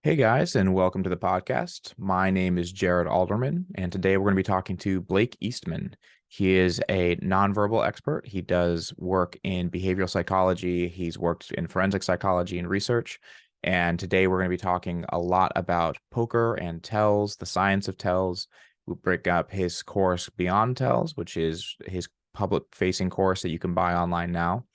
Hey guys, and welcome to the podcast. My name is Jared Alderman, and today we're going to be talking to Blake Eastman. He is a nonverbal expert. He does work in behavioral psychology. He's worked in forensic psychology and research. And today we're going to be talking a lot about poker and tells, the science of tells. We'll break up his course Beyond Tells, which is his public-facing course that you can buy online now.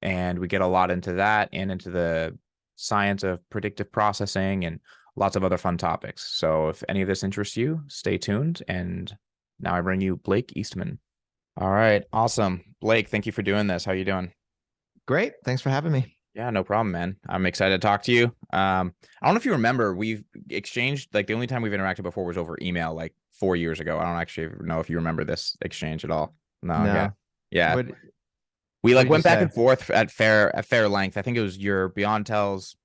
And we get a lot into that and into the science of predictive processing and lots of other fun topics. So if any of this interests you, stay tuned. And now I bring you Blake Eastman. All right, awesome. Blake, thank you for doing this. How you doing? Great. Thanks for having me. Yeah, no problem, man. I'm excited to talk to you. I don't know if you remember, we've exchanged, like, the only time we've interacted before was over email like 4 years ago. I don't actually know if you remember this exchange at all. No, yeah. No. Yeah. What We what like did you went back say? and forth at fair length. I think it was your Beyond Tells.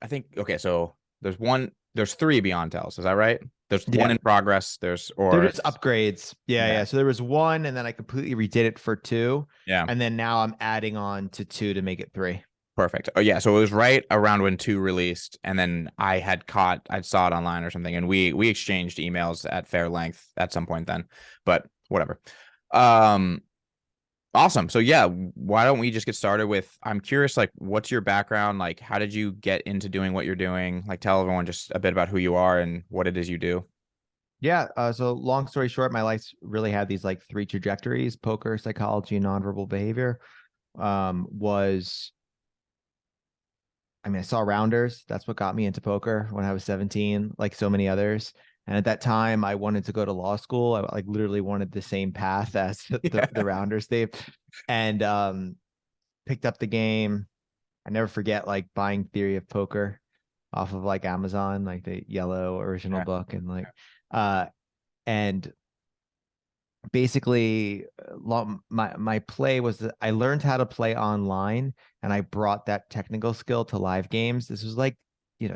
I think okay, so there's three Beyond Tells, is that right? There's one Yeah. in progress, They're or just upgrades. Yeah, yeah, yeah. So there was one and then I completely redid it for two. yeah, And then now I'm adding on to two to make it three. perfect. Oh yeah, so it was right around when two released, and then I saw it online or something, and we exchanged emails at fair length at some point then, but whatever. Um, Awesome. So yeah, why don't we just get started with, I'm curious, like, what's your background? Like, how did you get into doing what you're doing? Like, tell everyone just a bit about who you are and what it is you do. Yeah. So long story short, my life really had these like three trajectories: poker, psychology, and nonverbal behavior. Was I mean, I saw rounders. That's what got me into poker when I was 17, like so many others. And at that time, I wanted to go to law school. I like literally wanted the same path as the Yeah. rounders they and picked up the game. I never forget like buying Theory of Poker off of like Amazon, like the yellow original Yeah. book, and like uh and basically my play was that I learned how to play online and I brought that technical skill to live games. This was like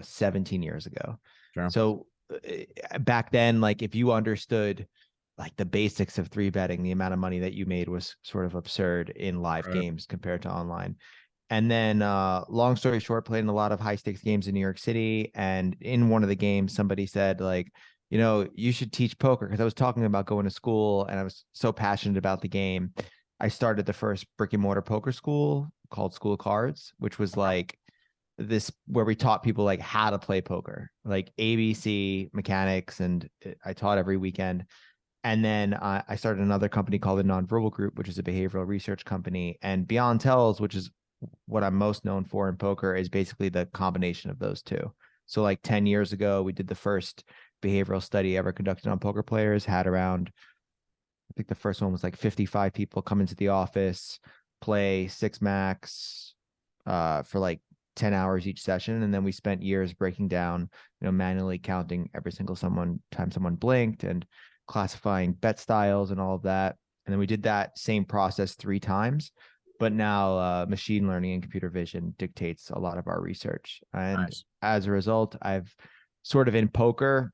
17 years ago. Sure. So back then, like if you understood like the basics of three betting, the amount of money that you made was sort of absurd in live Right. games compared to online. And then long story short, played in a lot of high stakes games in New York City. And in one of the games, somebody said, like, you should teach poker, because I was talking about going to school and I was so passionate about the game. I started the first brick and mortar poker school called School of Cards, which was like this where we taught people like how to play poker, like ABC mechanics, and I taught every weekend. And then I started another company called the Nonverbal Group, which is a behavioral research company. And Beyond Tells, which is what I'm most known for in poker, is basically the combination of those two. So like 10 years ago, we did the first behavioral study ever conducted on poker players, had around, I think the first one was like 55 people come into the office, play six max for like 10 hours each session. And then we spent years breaking down, manually counting every single time someone blinked and classifying bet styles and all of that. And then we did that same process three times. But now machine learning and computer vision dictates a lot of our research. And Nice. as a result, I've sort of in poker,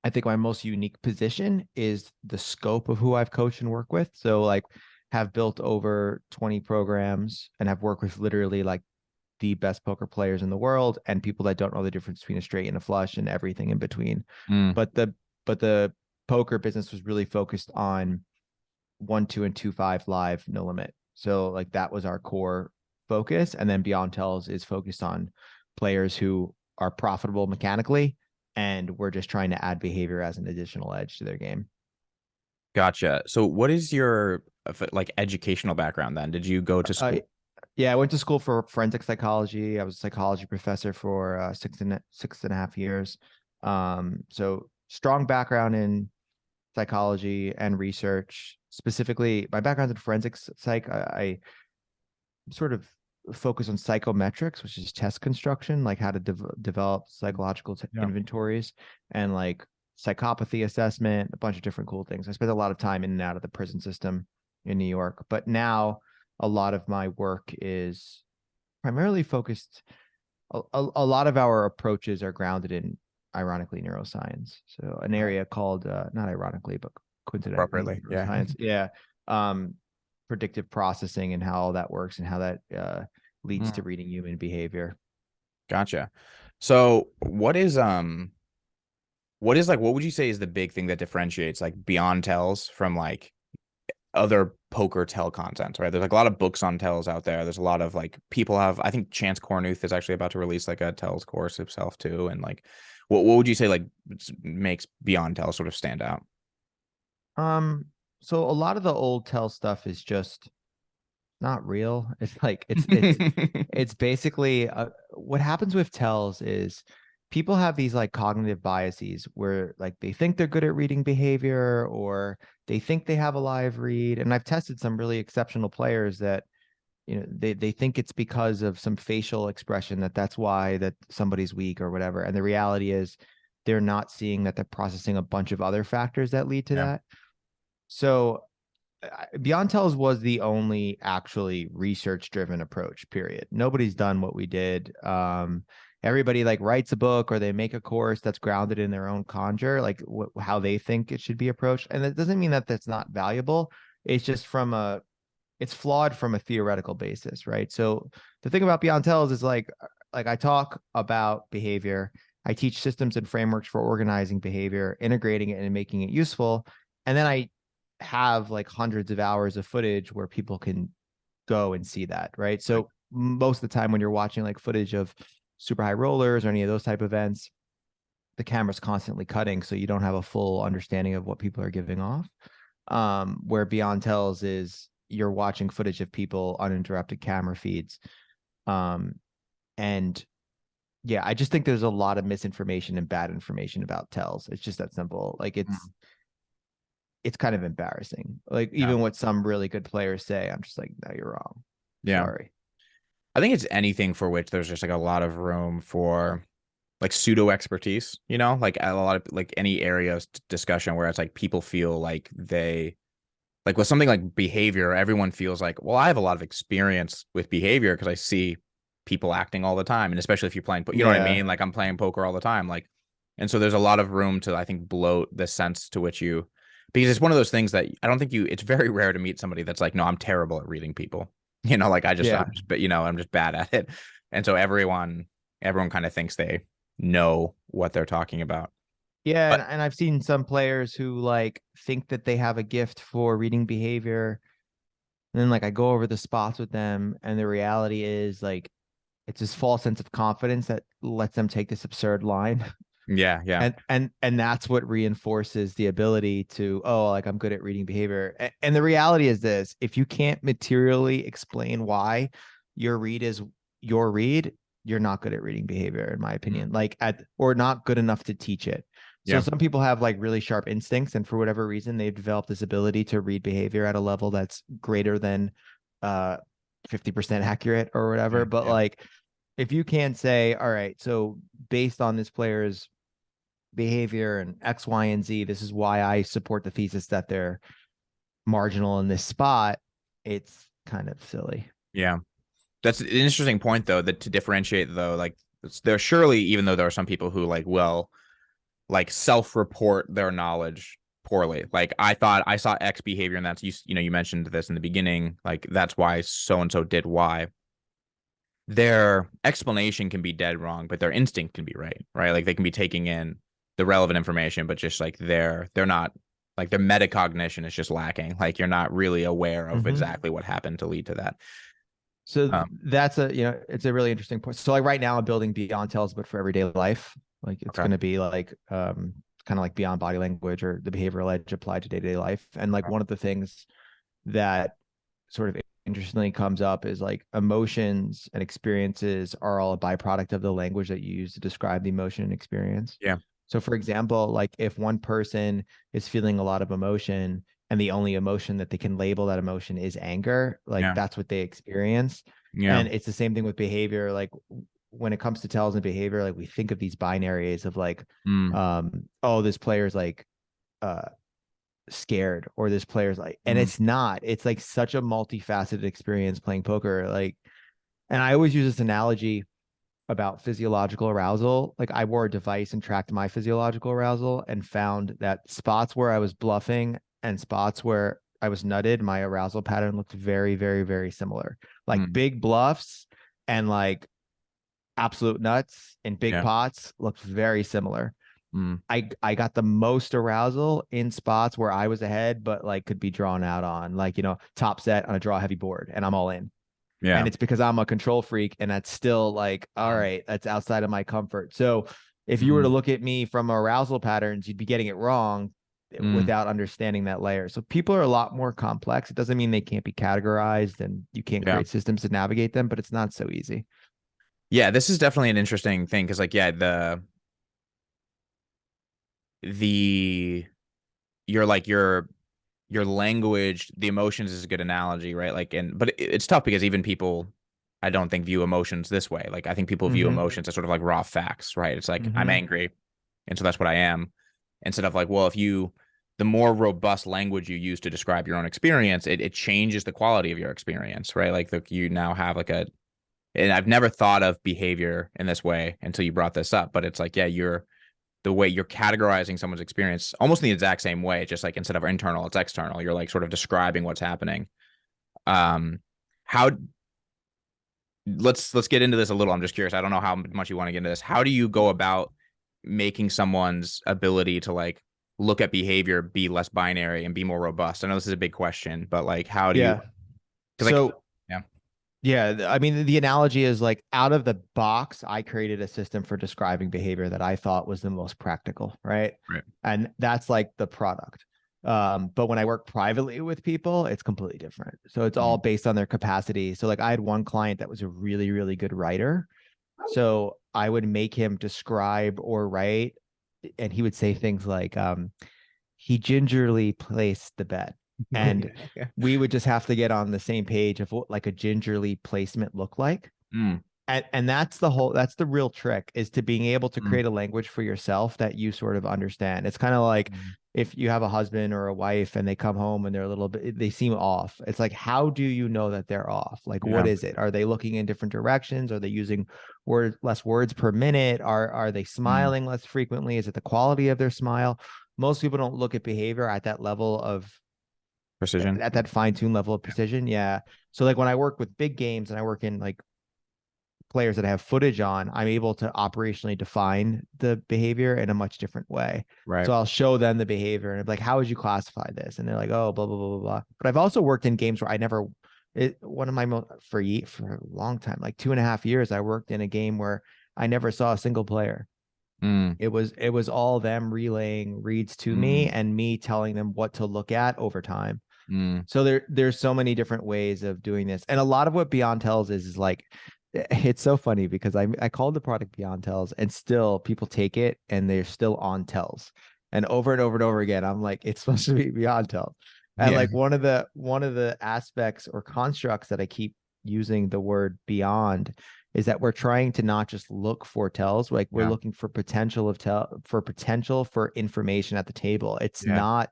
I think my most unique position is the scope of who I've coached and worked with. So like have built over 20 programs and have worked with literally like the best poker players in the world and people that don't know the difference between a straight and a flush and everything in between. Mm, But the poker business was really focused on 1, 2, and 2, 5 live, no limit. So like that was our core focus. And then Beyond Tells is focused on players who are profitable mechanically, and we're just trying to add behavior as an additional edge to their game. gotcha. So what is your like educational background then? Did you go to Uh, school? yeah, I went to school for forensic psychology. I was a psychology professor for 6.5 years. So strong background in psychology and research. Specifically, my background in forensics psych, I sort of focus on psychometrics, which is test construction, like how to develop psychological Yeah. inventories and like psychopathy assessment, a bunch of different cool things. I spent a lot of time in and out of the prison system in New York, but now a lot of my work is primarily focused. A lot of our approaches are grounded in, ironically, neuroscience. So an Oh, area called, not ironically, but coincidentally, appropriately. Yeah. neuroscience. Yeah. Um, predictive processing and how all that works and how that leads to Mm, reading human behavior. gotcha. So what is like what would you say is the big thing that differentiates like Beyond Tells from like other poker tell content, right? There's like a lot of books on tells out there. There's a lot of like people have, I think Chance Cornuth is actually about to release like a tells course himself too. And like what would you say like makes Beyond Tells sort of stand out? Um, so a lot of the old tell stuff is just not real. It's like it's basically what happens with tells is people have these like cognitive biases where like they think they're good at reading behavior or they think they have a live read. And I've tested some really exceptional players that they think it's because of some facial expression that's why that somebody's weak or whatever. And the reality is they're not seeing that they're processing a bunch of other factors that lead to Yeah. that. So Beyond Tells was the only actually research driven approach, period. Nobody's done what we did. Everybody like writes a book or they make a course that's grounded in their own conjure, like how they think it should be approached. And that doesn't mean that that's not valuable. It's just it's flawed from a theoretical basis, right? So the thing about Beyond Tells is like I talk about behavior. I teach systems and frameworks for organizing behavior, integrating it and making it useful. And then I have like hundreds of hours of footage where people can go and see that, right? Right. So most of the time when you're watching like footage of super high rollers or any of those type of events, the camera's constantly cutting, so you don't have a full understanding of what people are giving off. Where Beyond Tells is you're watching footage of people uninterrupted camera feeds. Um, and yeah, I just think there's a lot of misinformation and bad information about tells. It's just that simple. Like Mm. it's kind of embarrassing. Like Yeah. even what some really good players say, I'm just like, no, you're wrong. Yeah. Sorry. I think it's anything for which there's just like a lot of room for like pseudo expertise, like a lot of like any area of discussion where it's like people feel like they like with something like behavior, everyone feels like, well, I have a lot of experience with behavior because I see people acting all the time. And especially if you're playing, you know what I Yeah. mean? Like I'm playing poker all the time. Like, and so there's a lot of room to, I think, bloat the sense to which because it's one of those things that I don't think it's very rare to meet somebody that's like, no, I'm terrible at reading people. Like Yeah. I'm just bad at it. And so everyone kind of thinks they know what they're talking about. Yeah. But And I've seen some players who like think that they have a gift for reading behavior. And then like I go over the spots with them, and the reality is like it's this false sense of confidence that lets them take this absurd line. yeah, yeah, And that's what reinforces the ability to, oh, like I'm good at reading behavior. And the reality is this: if you can't materially explain why your read is your read, you're not good at reading behavior, in my mm, opinion. Like at or not good enough to teach it. So yeah, some people have like really sharp instincts, and for whatever reason, they've developed this ability to read behavior at a level that's greater than 50% accurate or whatever. yeah, But yeah. like if you can't say, all right, so based on this player's behavior and X, Y, and Z, this is why I support the thesis that they're marginal in this spot, it's kind of silly. Yeah. That's an interesting point though, that to differentiate though, like there surely, even though there are some people who like will like self-report their knowledge poorly. Like I thought I saw X behavior and that's you mentioned this in the beginning, like that's why so and so did Y. Their explanation can be dead wrong, but their instinct can be right, right? Like they can be taking in the relevant information, but just like they're not like their metacognition is just lacking. Like you're not really aware of Mm-hmm. exactly what happened to lead to that. So Um, that's it's a really interesting point. So like right now I'm building Beyond Tells, but for everyday life. Like it's okay. going to be like kind of like beyond body language or the behavioral edge applied to day-to-day life. And like one of the things that sort of interestingly comes up is like emotions and experiences are all a byproduct of the language that you use to describe the emotion and experience. Yeah. So for example, like if one person is feeling a lot of emotion and the only emotion that they can label that emotion is anger, like Yeah. that's what they experience. Yeah. And it's the same thing with behavior. Like when it comes to tells and behavior, like we think of these binaries of like, Mm, oh, this player's like uh scared or this player's like, and mm, it's not. It's like such a multifaceted experience playing poker. Like, and I always use this analogy about physiological arousal. Like I wore a device and tracked my physiological arousal and found that spots where I was bluffing and spots where I was nutted, my arousal pattern looked very, very, very similar. Like mm, big bluffs and like absolute nuts in big Yeah. pots looks very similar. Mm. I got the most arousal in spots where I was ahead, but like could be drawn out on, like, top set on a draw heavy board and I'm all in. And Yeah. it's because I'm a control freak and that's still like, all right, that's outside of my comfort. So if you were to Mm. look at me from arousal patterns, you'd be getting it wrong Mm. without understanding that layer. So people are a lot more complex. It doesn't mean they can't be categorized and you can't Yeah. create systems to navigate them, but it's not so easy. Yeah, this is definitely an interesting thing because like yeah, the your like your language, the emotions is a good analogy, right? Like and but it's tough because even people I don't think view emotions this way. Like I think people view Mm-hmm. emotions as sort of like raw facts, right? It's like I'm Mm-hmm. angry and so that's what I am. Instead of like, well, if you the more robust language you use to describe your own experience, it changes the quality of your experience, right? Like you now have like a and I've never thought of behavior in this way until you brought this up, but it's like, yeah, you're the way you're categorizing someone's experience almost in the exact same way, just like instead of internal, it's external. You're like sort of describing what's happening. Um, how let's get into this a little. I'm just curious. I don't know how much you want to get into this. How do you go about making someone's ability to like look at behavior be less binary and be more robust? I know this is a big question, but like how do you Yeah. because like So yeah, yeah, I mean, the analogy is like out of the box, I created a system for describing behavior that I thought was the most practical, right? right. And that's like the product. But when I work privately with people, it's completely different. So it's all Mm, based on their capacity. So like I had one client that was a really, really good writer. So I would make him describe or write, and he would say things like, he gingerly placed the bet. And yeah. we would just have to get on the same page of what like a gingerly placement look like. Mm, And that's the real trick, is to being able to mm, create a language for yourself that you sort of understand. It's kind of like mm. if you have a husband or a wife and they come home and they're a little bit, they seem off. It's like, how do you know that they're off? Like, what Yeah. is it? Are they looking in different directions? Are they using less words per minute? Are they Mm. smiling less frequently? Is it the quality of their smile? Most people don't look at behavior at that level of Precision. at that fine-tuned level of Yeah. precision. Yeah. So like when I work with big games and I work in like players that I have footage on, I'm able to operationally define the behavior in a much different way. Right. So I'll show them the behavior and I'm like, how would you classify this? And they're like, oh, blah, blah, blah, blah, blah. But I've also worked in games where I never, one of my, for a long time, like 2.5 years, I worked in a game where I never saw a single player. Mm, It was all them relaying reads to me mm, and me telling them what to look at over time. mm. So there's so many different ways of doing this. And a lot of what Beyond Tells is like, it's so funny because I called the product Beyond Tells and still people take it and they're still on Tells. And over and over and over again, I'm like, it's supposed to be Beyond Tells. And Yeah. like one of the aspects or constructs that I keep using the word beyond is that we're trying to not just look for tells, like we're Yeah. looking for potential for information at the table. It's Yeah. not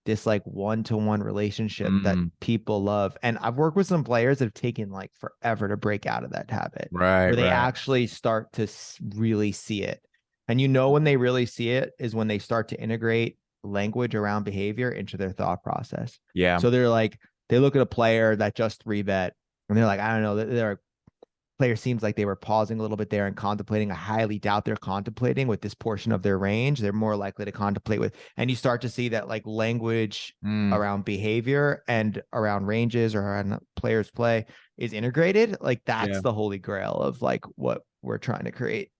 this like one-to-one relationship that Mm. people love. And I've worked with some players that have taken like forever to break out of that habit, Right. where they Right. actually start to really see it. And when they really see it is when they start to integrate language around behavior into their thought process. Yeah. So they're like, they look at a player that just rebet and they're like, I don't know, they're player seems like they were pausing a little bit there and contemplating. I highly doubt they're contemplating with this portion of their range. They're more likely to contemplate with, and you start to see that like language Mm. around behavior and around ranges or around players play is integrated. Like that's Yeah. the holy grail of like what we're trying to create.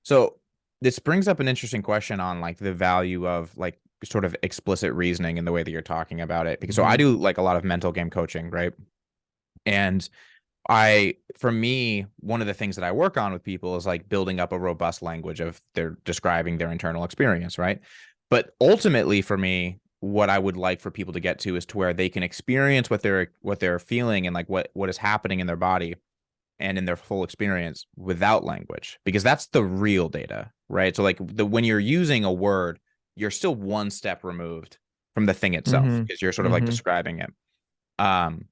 So this brings up an interesting question on like the value of like sort of explicit reasoning in the way that you're talking about it. Because so I Mm-hmm. do like a lot of mental game coaching, right? And for me, one of the things that I work on with people is like building up a robust language of their describing their internal experience, right? But ultimately, for me, what I would like for people to get to is to where they can experience what they're feeling and like what is happening in their body and in their full experience without language, because that's the real data, right? So like when you're using a word, you're still one step removed from the thing itself Mm-hmm. because you're sort of like Mm-hmm. describing it. Um,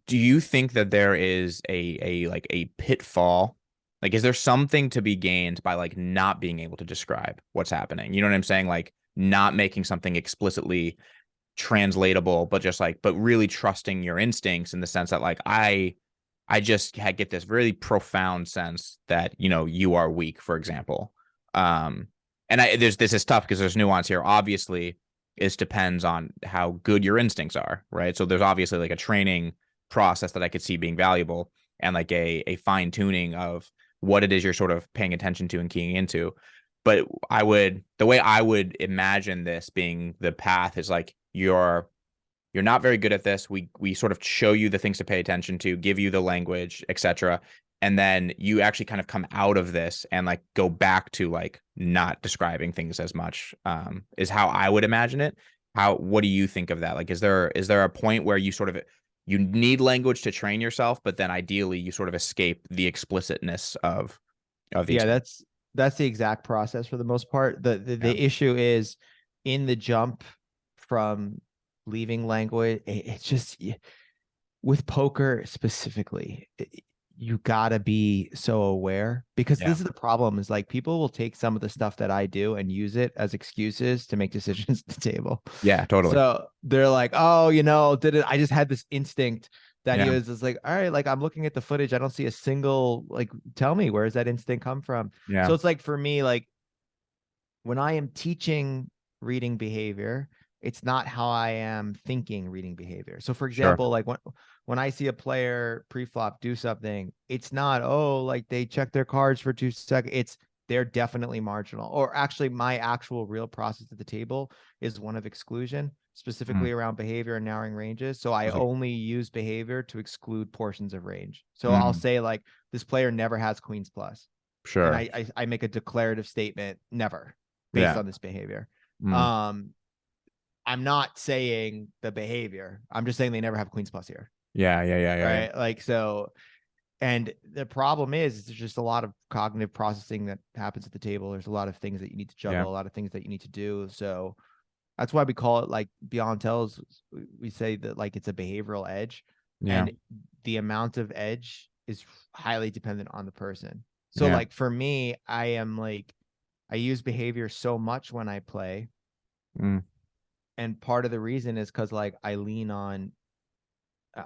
do you think that there is a like a pitfall? Like, is there something to be gained by like not being able to describe what's happening? You know what I'm saying? Like not making something explicitly translatable, but just like, but really trusting your instincts in the sense that like I just get this really profound sense that, you know, you are weak, for example. Um, and this is tough because there's nuance here. Obviously, it depends on how good your instincts are, right? So there's obviously like a training process that I could see being valuable, and like a fine tuning of what it is you're sort of paying attention to and keying into. But the way I would imagine this being the path is like you're not very good at this. We sort of show you the things to pay attention to, give you the language, etc. And then you actually kind of come out of this and like go back to like not describing things as much, is how I would imagine it. What do you think of that? Like, is there a point where you sort of you need language to train yourself, but then ideally you sort of escape the explicitness of the Yeah, experience? that's the exact process for the most part. Yeah, The issue is in the jump from leaving language. It's just with poker specifically, you gotta be so aware, because yeah, this is the problem, is like people will take some of the stuff that I do and use it as excuses to make decisions at the table. yeah, totally. So they're like, oh, I just had this instinct that he Yeah, was just like, all right, like I'm looking at the footage. I don't see a single, like, tell me, where does that instinct come from? yeah, So it's like for me, like when I am teaching reading behavior, it's not how I am thinking reading behavior. So for sure. example, like when I see a player pre-flop do something, it's not, oh, like they check their cards for 2 seconds. It's they're definitely marginal. Or actually, my actual real process at the table is one of exclusion, Mm, specifically around behavior and narrowing ranges. So I that's like, only use behavior to exclude portions of range. So I'll mm, say like this player never has queens plus. And sure. I make a declarative statement, never, based Yeah. on this behavior. Mm, Um, I'm not saying the behavior. I'm just saying they never have queens plus here. yeah, yeah, yeah, yeah, yeah. Right. Like, so, and the problem is there's just a lot of cognitive processing that happens at the table. There's a lot of things that you need to Yeah. juggle, a lot of things that you need to do. So that's why we call it, like beyond tells, we say that like it's a behavioral edge, Yeah. and the amount of edge is highly dependent on the person. So Yeah. like for me, I use behavior so much when I play, Mm, and part of the reason is because like I lean on,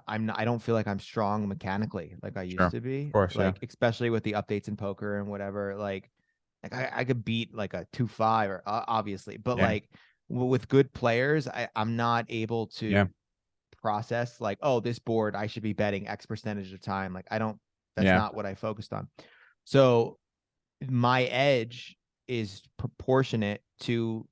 I don't feel like I'm strong mechanically like I sure. used to Of be, course. Yeah. like especially with the updates in poker and whatever. Like I could beat like a 2-5 or obviously, but Yeah. like with good players, I'm not able Yeah. to process like, oh, this board I should be betting X percentage of time. Like I don't. That's Yeah. not what I focused on. So my edge is proportionate to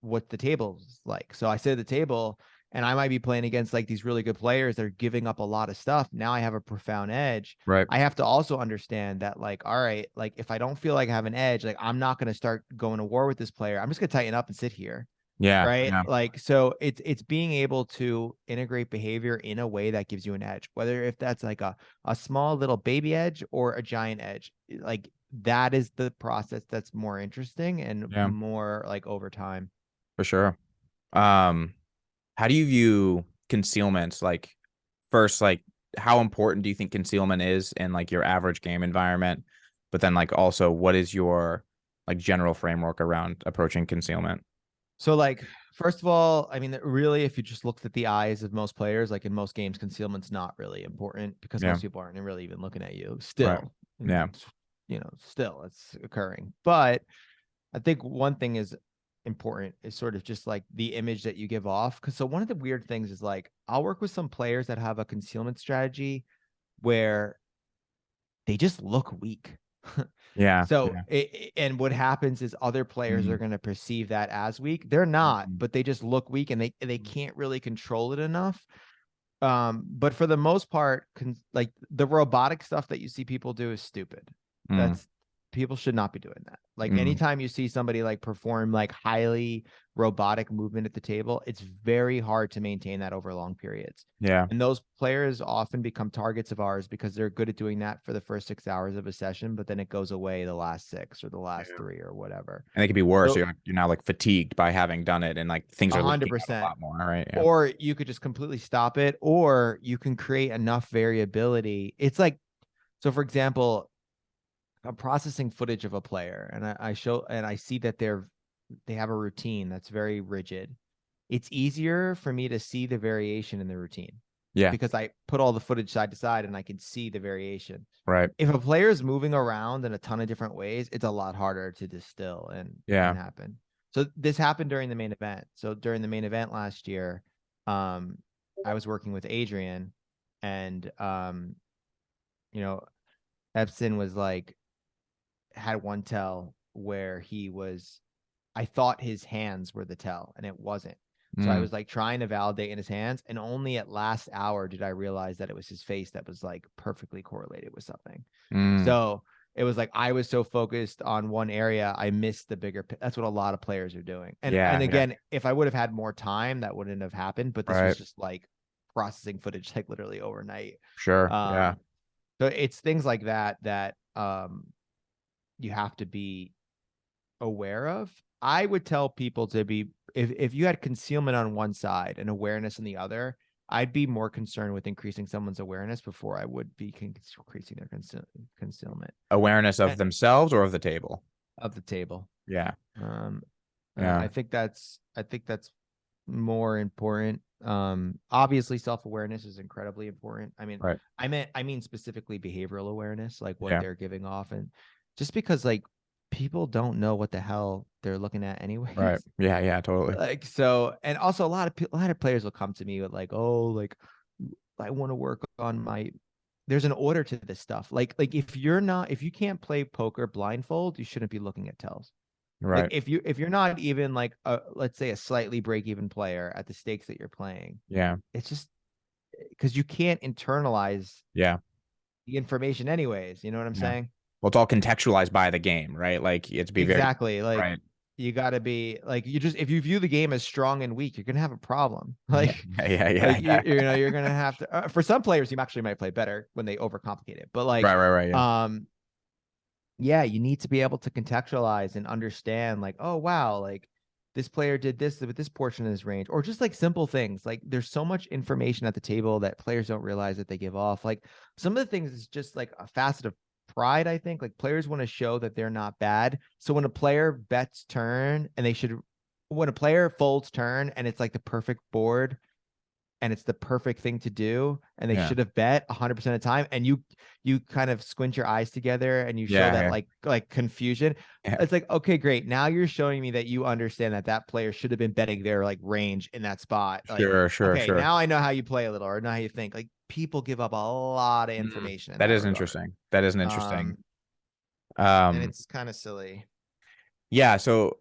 what the table's like. So I sit at the table and I might be playing against like these really good players that are giving up a lot of stuff. Now I have a profound edge. Right. I have to also understand that, like, all right, like if I don't feel like I have an edge, like I'm not going to start going to war with this player. I'm just going to tighten up and sit here. Yeah. Right. Yeah. Like, so it's being able to integrate behavior in a way that gives you an edge, whether if that's like a small little baby edge or a giant edge. Like that is the process that's more interesting and Yeah. more like over time. For sure. Um, how do you view concealment? Like, first, like, how important do you think concealment is in like your average game environment? But then, like, also, what is your like general framework around approaching concealment? So like, first of all, I mean, really, if you just looked at the eyes of most players, like in most games, concealment's not really important because Yeah. most people aren't really even looking at you Right. still. Yeah. And, still it's occurring. But I think one thing is important is sort of just like the image that you give off. Cause so one of the weird things is like, I'll work with some players that have a concealment strategy where they just look weak. Yeah. So, Yeah. and what happens is other players are Mm, going to perceive that as weak. They're not, mm, but they just look weak, and they can't really control it enough. But for the most part, like the robotic stuff that you see people do is stupid. mm, That's People should not be doing that. Like mm. anytime you see somebody like perform like highly robotic movement at the table, it's very hard to maintain that over long periods. Yeah. And those players often become targets of ours because they're good at doing that for the first 6 hours of a session, but then it goes away the last six or the last Yeah. three or whatever. And it could be worse. So You're now like fatigued by having done it, and like things a are hundred leaking out a percent. lot more, right? Yeah. Or you could just completely stop it, or you can create enough variability. It's like, so for example, I'm processing footage of a player and I show and I see that they have a routine that's very rigid. It's easier for me to see the variation in the routine. Yeah. because I put all the footage side to side and I can see the variation. Right. If a player is moving around in a ton of different ways, it's a lot harder to distill Yeah. and happen. So this happened during the main event. So during the main event last year, um, I was working with Adrian, and you know, Epson was like had one tell where he was, I thought his hands were the tell, and it wasn't. So I Mm. was like trying to validate in his hands, and only at last hour did I realize that it was his face that was like perfectly correlated with something. Mm. So it was like I was so focused on one area, I missed the bigger. That's what a lot of players are doing. And Yeah. Yeah. again, if I would have had more time, that wouldn't have happened. But this was Right. just like processing footage like literally overnight. Sure. Yeah. Um, so it's things like that that you have to be aware of. I would tell people to be, if you had concealment on one side and awareness on the other, I'd be more concerned with increasing someone's awareness before I would be increasing their concealment Awareness of themselves or of the table. of the table. Yeah. Um, Yeah. I think that's more important. Obviously self-awareness is incredibly important. I mean, Right. I mean specifically behavioral awareness, like what Yeah. they're giving off, and just because like people don't know what the hell they're looking at Right. anyways. Yeah. Yeah. Totally. Like so, and also a lot of players will come to me with like, oh, like I want to work on my. There's an order to this stuff. Like if you can't play poker blindfold, you shouldn't be looking at tells. Like Right. if you're not even like a, let's say, a slightly break even player at the stakes that you're playing, Yeah. it's just because you can't internalize Yeah. the information anyways. You know what I'm Yeah. saying? Well, it's all contextualized by the game, right? Like it's be very Exactly. Like right. you got to be like you just if you view the game as strong and weak, you're gonna have a problem. Yeah. Yeah. Yeah. Yeah. You know you're gonna have to. For some players, you actually might play better when they overcomplicate it. But like Right. Right. Right. Yeah. yeah, you need to be able to contextualize and understand, like, oh wow, like this player did this with this portion of his range, or just like simple things. Like there's so much information at the table that players don't realize that they give off. Like some of the things is just like a facet of pride, I think. Like players want to show that they're not bad. So when a player bets turn and they should when a player folds turn and it's like the perfect board and it's the perfect thing to do and they Yeah. should have bet 100% of the time, and you kind of squint your eyes together and you show that Yeah. like confusion. Yeah. It's like, okay, great, now you're showing me that you understand that that player should have been betting their like range in that spot. Like, Sure. Sure. okay, Sure. now I know how you play a little, or know how you think. Like people give up a lot of Mm. information in That that is regard. interesting. That is an interesting. um and Um, it's kind of silly. yeah, so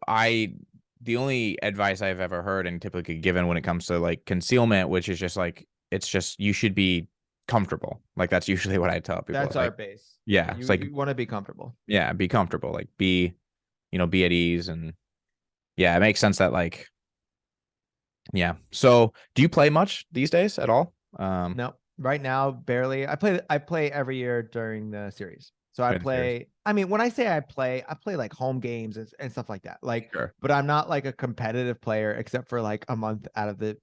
the only advice I've ever heard and typically given when it comes to like concealment, which is just like it's just you should be comfortable. Like that's usually what I tell people. That's our Like, base. yeah, it's like You want to be comfortable. yeah, be comfortable. Like be at ease and yeah, it makes sense that like yeah. So do you play much these days at all? No, right now, barely. I play every year during the series. So I During the series. play, I mean, when I say I play like home games and stuff like that. Like, Sure. but I'm not like a competitive player except for like a month out of the,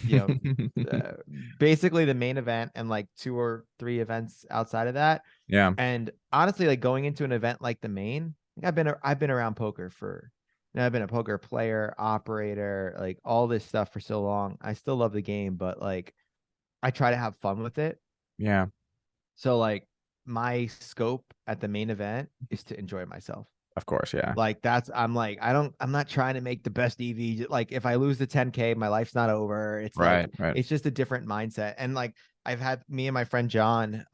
you know, basically the main event and like 2 or 3 events outside of that. Yeah. And honestly, like going into an event like the main, I've been around poker for, you know, I've been a poker player, operator, like all this stuff for so long. I still love the game, but like I try to have fun with it. Yeah. So like my scope at the main event is to enjoy myself. Of course, yeah. Like that's I'm not trying to make the best EV. Like if I lose the 10K, my life's not over. It's like Right, right. it's just a different mindset. And like I've had me and my friend John,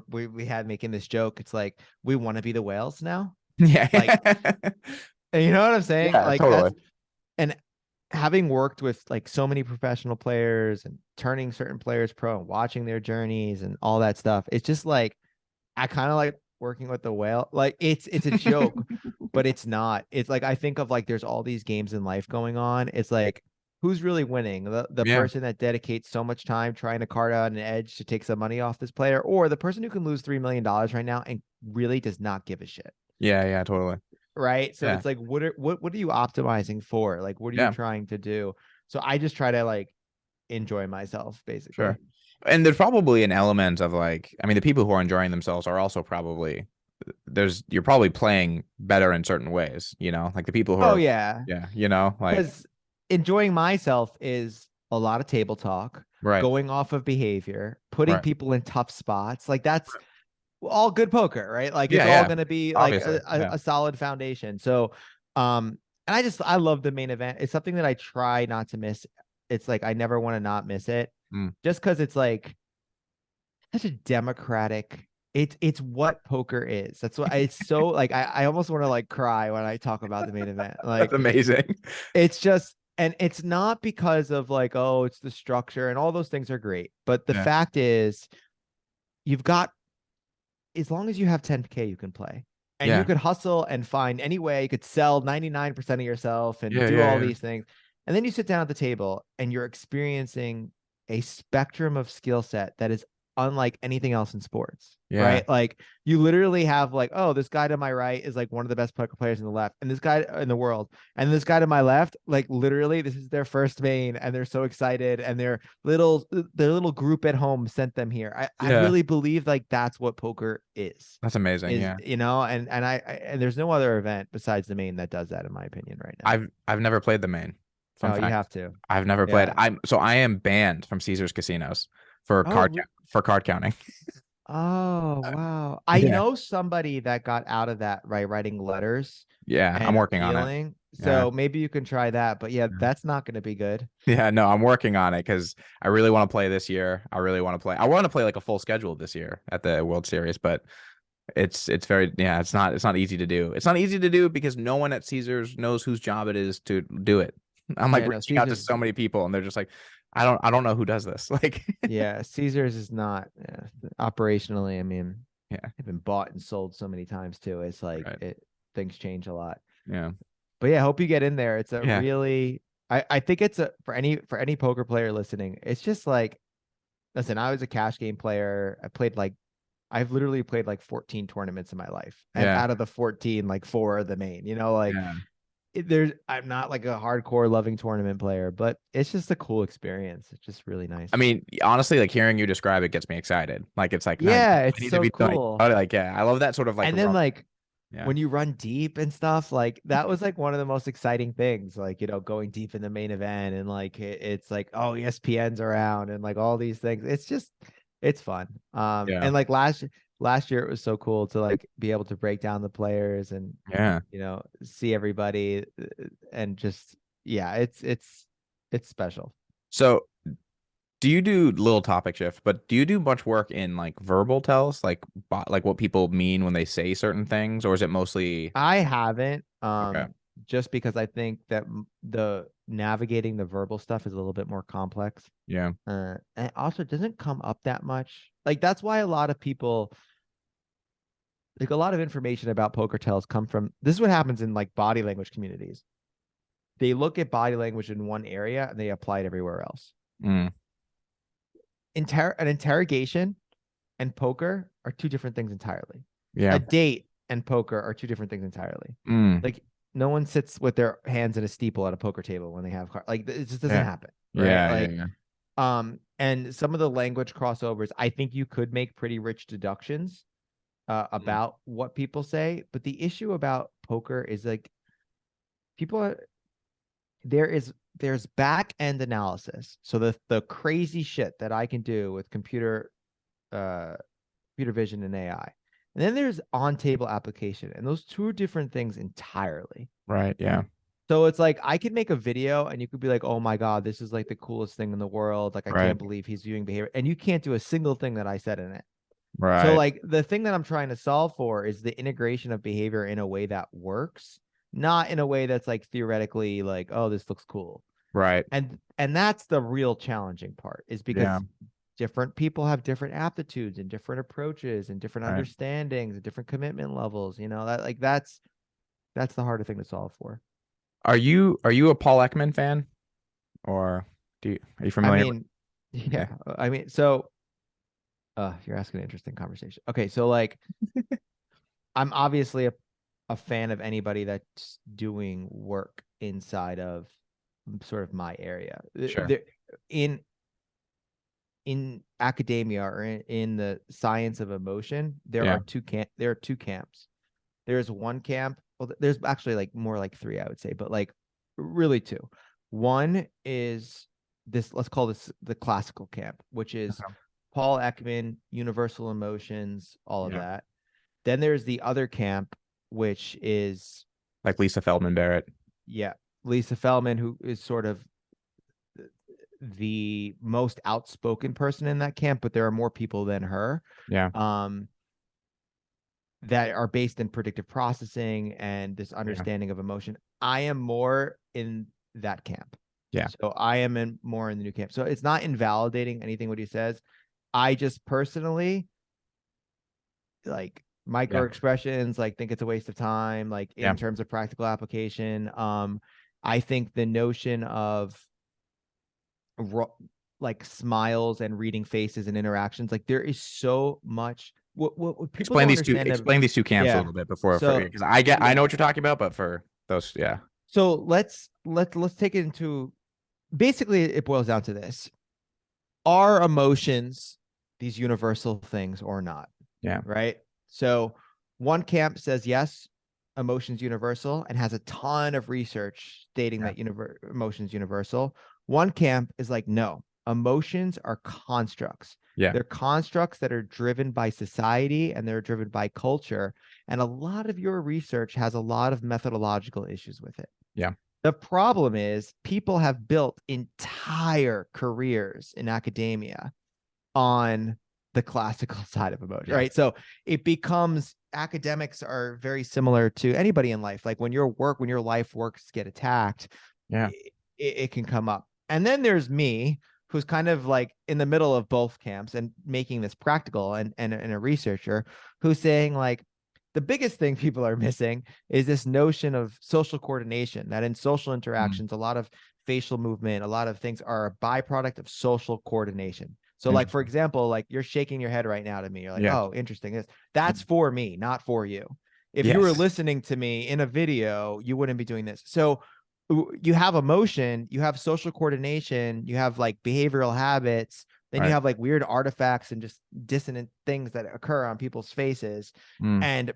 we had making this joke. It's like we want to be the whales now. Yeah. Like, you know what I'm saying? Yeah, Like totally. that's and having worked with like so many professional players and turning certain players pro and watching their journeys and all that stuff, it's just like I kind of like working with the whale. Like it's a joke, but it's not. It's like I think of like there's all these games in life going on. It's like who's really winning? The Yeah. person that dedicates so much time trying to carve out an edge to take some money off this player, or the person who can lose $3 million right now and really does not give a shit. Yeah, yeah, totally. Right. So Yeah. it's like what are you optimizing for? Like what are you Yeah, trying to do? So I just try to like enjoy myself basically. sure. And there's probably an element of like, I mean, the people who are enjoying themselves are also probably you're probably playing better in certain ways, you know, like the people who Oh are, yeah. yeah, you know, like, Because enjoying myself is a lot of table talk, Right. going off of behavior, putting Right. people in tough spots. Like that's all good poker, right? Like it's Yeah. all Yeah. going to be like Obviously. Yeah. a solid foundation. So, and I love the main event. It's something that I try not to miss. It's like I never want to not miss it, Mm. just because it's like such a democratic. It's what poker is. That's what it's so like. I almost want to like cry when I talk about the main event. That's Like amazing. it's just, and it's not because of like, oh, it's the structure and all those things are great, but the Yeah. fact is, you've got, as long as you have 10K, you can play. And you Yeah. could hustle and find any way. You could sell 99% of yourself and Yeah. do Yeah. all Yeah. these things. And then you sit down at the table and you're experiencing a spectrum of skill set that is unlike anything else in sports, Yeah. right? Like you literally have like, oh, this guy to my right is like one of the best poker players in the left, and this guy in the world, and this guy to my left, like literally, this is their first main, and they're so excited, and their little group at home sent them here. I Yeah. really believe like that's what poker That's amazing. is, Yeah. you know, and there's no other event besides the main that does that, in my opinion, right now. I've never played the main. Fun Oh, you fact. have to. I've never played. Yeah. I am banned from Caesar's casinos Oh, for card counting. oh, wow. I Yeah. know somebody that got out of that by writing letters Yeah. I'm and working on it. appealing. Yeah. So maybe you can try that. But yeah, that's not going to be good. Yeah, no, I'm working on it because I really want to play this year. I really want to play. I want to play like a full schedule this year at the World Series, but it's very yeah, it's not easy to do. It's not easy to do because no one at Caesars knows whose job it is to do it. I'm like Yeah, no, reaching out to Caesars. so many people and they're just like, I don't know who does this. Like, Yeah, Caesars is not, yeah, operationally. I mean, yeah, they've been bought and sold so many times too. It's like right. things change a lot. Yeah. But yeah, I hope you get in there. It's a Yeah. really, I think it's a, for any poker player listening, it's just like, listen, I was a cash game player. I've literally played like 14 tournaments in my life. And Yeah. out of the 14, like four are the main, you know, like Yeah. I'm not like a hardcore loving tournament player, but it's just a cool experience. It's just really nice. I mean, honestly, like hearing you describe it gets me excited. Like it's like, nice. Yeah, I it's need to so be doing cool. like yeah, I love that sort of like And then like yeah. when you run deep and stuff, like that was like one of the most exciting things, like, you know, going deep in the main event, and like it's like, oh, ESPN's around and like all these things. It's just, it's fun. Yeah. And like last year it was so cool to like be able to break down the players and, Yeah. you know, see everybody, and just, yeah, it's special. So do you do little topic shift, but do you do much work in like verbal tells, like like what people mean when they say certain things, or is it mostly I haven't, okay? just because I think that the navigating the verbal stuff is a little bit more complex. Yeah. And it also doesn't come up that much. Like that's why a lot of people, like a lot of information about poker tells come from, this is what happens in like body language communities. They look at body language in one area and they apply it everywhere else. Mm. An interrogation and poker are two different things entirely. A Yeah. date and poker are two different things entirely. Mm. Like no one sits with their hands in a steeple at a poker table when they have like it just doesn't Yeah. happen, right? Yeah. Like Yeah. and some of the language crossovers, I think you could make pretty rich deductions Mm. about what people say, but the issue about poker is like people are, there's back end analysis. So the crazy shit that I can do with uh computer vision and AI. And then there's on table application, and those two are different things entirely. Right. Yeah. So it's like I could make a video and you could be like, oh my God, this is like the coolest thing in the world. Like I Right. can't believe he's viewing behavior. And you can't do a single thing that I said in it. So Right. like the thing that I'm trying to solve for is the integration of behavior in a way that works, not in a way that's like theoretically like, oh, this looks cool. Right. And that's the real challenging part, is Yeah. because different people have different aptitudes and different approaches and different Right. understandings and different commitment levels, you know, that like that's the harder thing to solve for. Are you a Paul Ekman fan, or are you I familiar with? mean, Yeah. yeah, I mean, so you're asking an interesting conversation. Okay, so like I'm obviously a fan of anybody that's doing work inside of sort of my area. Sure. There in academia or in the science of emotion, Yeah. there are two camps. There's one camp, well, there's actually like more like three, I would say, but like really two. One is this, let's call this the classical camp, which is Okay. Paul Ekman, universal emotions, all of Yeah. that. Then there's the other camp, which is, Like Lisa Feldman Barrett. yeah, Lisa Feldman, who is sort of the most outspoken person in that camp, but there are more people than her. Yeah. Um, that are based in predictive processing and this Yeah. understanding of emotion. I am more in that camp. Yeah. So I am more in the new camp. So it's not invalidating anything what he says. I just personally like micro Yeah. expressions, like think it's a waste of time, like Yeah. in terms of practical application. I think the notion of like smiles and reading faces and interactions, like there is so much what people don't understand of, Explain these two camps a yeah. little bit before, So because I know what you're talking about, but for those, yeah. so let's take it into, basically it boils down to this. Are emotions these universal things or not? Yeah. Right? So one camp says yes, emotions universal, and has a ton of research stating Yeah. that emotions universal. One camp is like, no, emotions are constructs. Yeah. They're constructs that are driven by society and they're driven by culture. And a lot of your research has a lot of methodological issues with it. Yeah. The problem is people have built entire careers in academia on the classical side of emotion, Yeah. right? So it becomes, academics are very similar to anybody in life. Like when your life works get attacked, Yeah. it can come up. And then there's me, who's kind of like in the middle of both camps and making this practical, and a researcher who's saying like, the biggest thing people are missing is this notion of social coordination, that in social Mm. interactions, a lot of facial movement, a lot of things are a byproduct of social coordination. So like, for Interesting. example, like you're shaking your head right now to me. You're like, Yeah. oh, interesting. That's for me, not for you. If you were Yes. listening to me in a video, you wouldn't be doing this. So you have emotion, you have social coordination, you have like behavioral habits, then you Right. have like weird artifacts and just dissonant things that occur on people's faces. Mm. And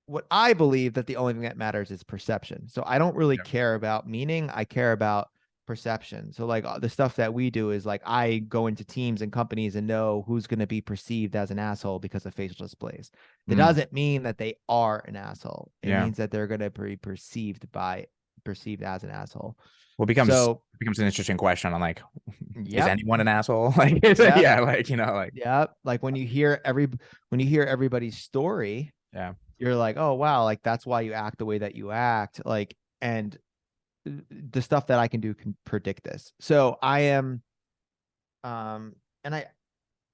what I believe that the only thing that matters is perception. So I don't really Yeah. care about meaning. I care about perception. So like the stuff that we do is like, I go into teams and companies and know who's going to be perceived as an asshole because of facial displays. That Mm. doesn't mean that they are an asshole. It Yeah. means that they're going to be perceived as an asshole. Well, So it becomes an interesting question on like, is yep, anyone an asshole? Like, is it, yep, yeah, like, like, yep. Like when you hear everybody's story, yeah. you're like, oh wow, like that's why you act the way that you act. Like, and the stuff that I can do can predict this. So I am, and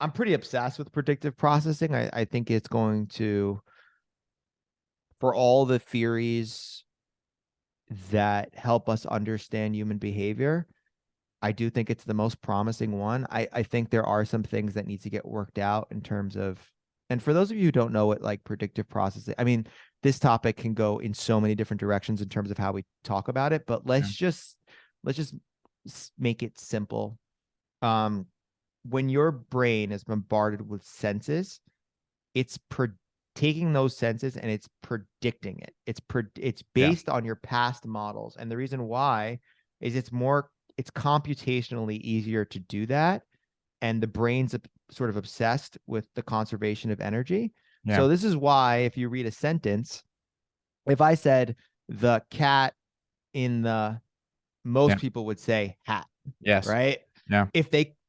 I'm pretty obsessed with predictive processing. I think it's going to, for all the theories that help us understand human behavior, I do think it's the most promising one. I think there are some things that need to get worked out in terms of, and for those of you who don't know what like predictive processing, I mean, this topic can go in so many different directions in terms of how we talk about it, but Yeah. let's just make it simple. When your brain is bombarded with senses, it's taking those senses and it's predicting it. It's Yeah. based on your past models. And the reason why is it's computationally easier to do that. And the brain's sort of obsessed with the conservation of energy. Yeah. So this is why if you read a sentence, if I said the cat in the, Yeah. most people would say hat, Yes. right? Yeah.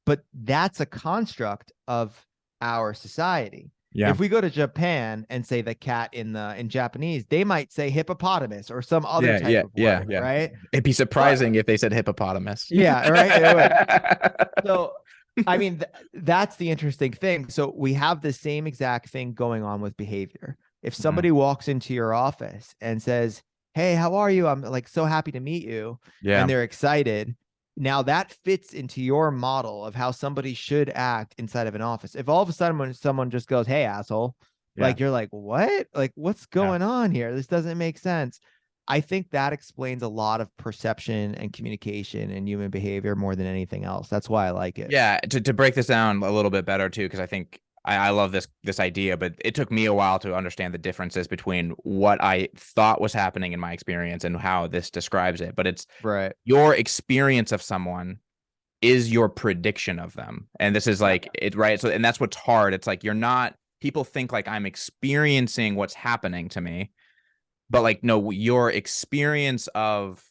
But that's a construct of our society. Yeah. If we go to Japan and say the cat in Japanese, they might say hippopotamus or some other Yeah. type Yeah. of Yeah. word, Yeah. right? It'd be But surprising if they said hippopotamus. yeah, right. It would. So, I mean, that's the interesting thing. So we have the same exact thing going on with behavior. If Mm. somebody walks into your office and says, "Hey, how are you? I'm like so happy to meet you," Yeah. and they're excited, now that fits into your model of how somebody should act inside of an office. If all of a sudden when someone just goes, "Hey, asshole," Yeah. like you're like, "What? Like what's Yeah. going on here? This doesn't make sense." I think that explains a lot of perception and communication and human behavior more than anything else. That's why I like it. Yeah. To break this down a little bit better too, because I think I love this idea, but it took me a while to understand the differences between what I thought was happening in my experience and how this describes it. But it's Right. your experience of someone is your prediction of them. And this is like it, right? So, and that's what's hard. It's like you're not, people think like I'm experiencing what's happening to me, but like no, your experience of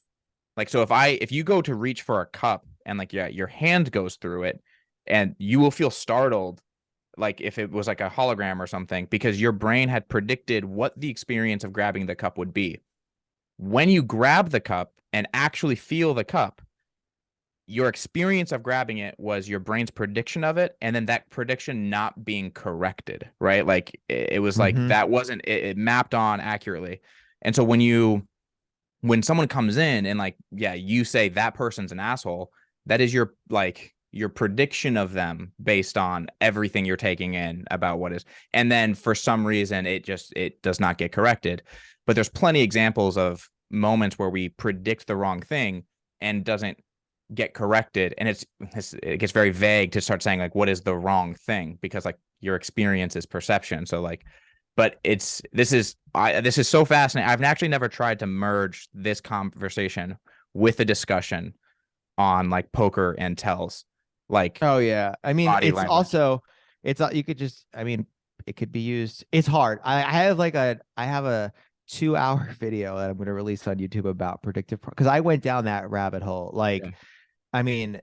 like, so if you go to reach for a cup and like, yeah, your hand goes through it, and you will feel startled, like if it was like a hologram or something, because your brain had predicted what the experience of grabbing the cup would be. When you grab the cup and actually feel the cup, your experience of grabbing it was your brain's prediction of it, and then that prediction not being corrected, right? Like it was like Mm-hmm. that wasn't it mapped on accurately. And so when someone comes in and like, yeah, you say that person's an asshole, that is your like your prediction of them based on everything you're taking in about what is. And then for some reason it does not get corrected. But there's plenty examples of moments where we predict the wrong thing and doesn't get corrected, and it gets very vague to start saying like what is the wrong thing, because like your experience is perception. So like, but this is so fascinating. I've actually never tried to merge this conversation with a discussion on like poker and tells, like Oh yeah. I mean, body it's language. also it's you could just I mean, it could be used. It's hard. I have a 2 hour video that I'm going to release on YouTube about predictive because I went down that rabbit hole. Yeah, Like, I mean,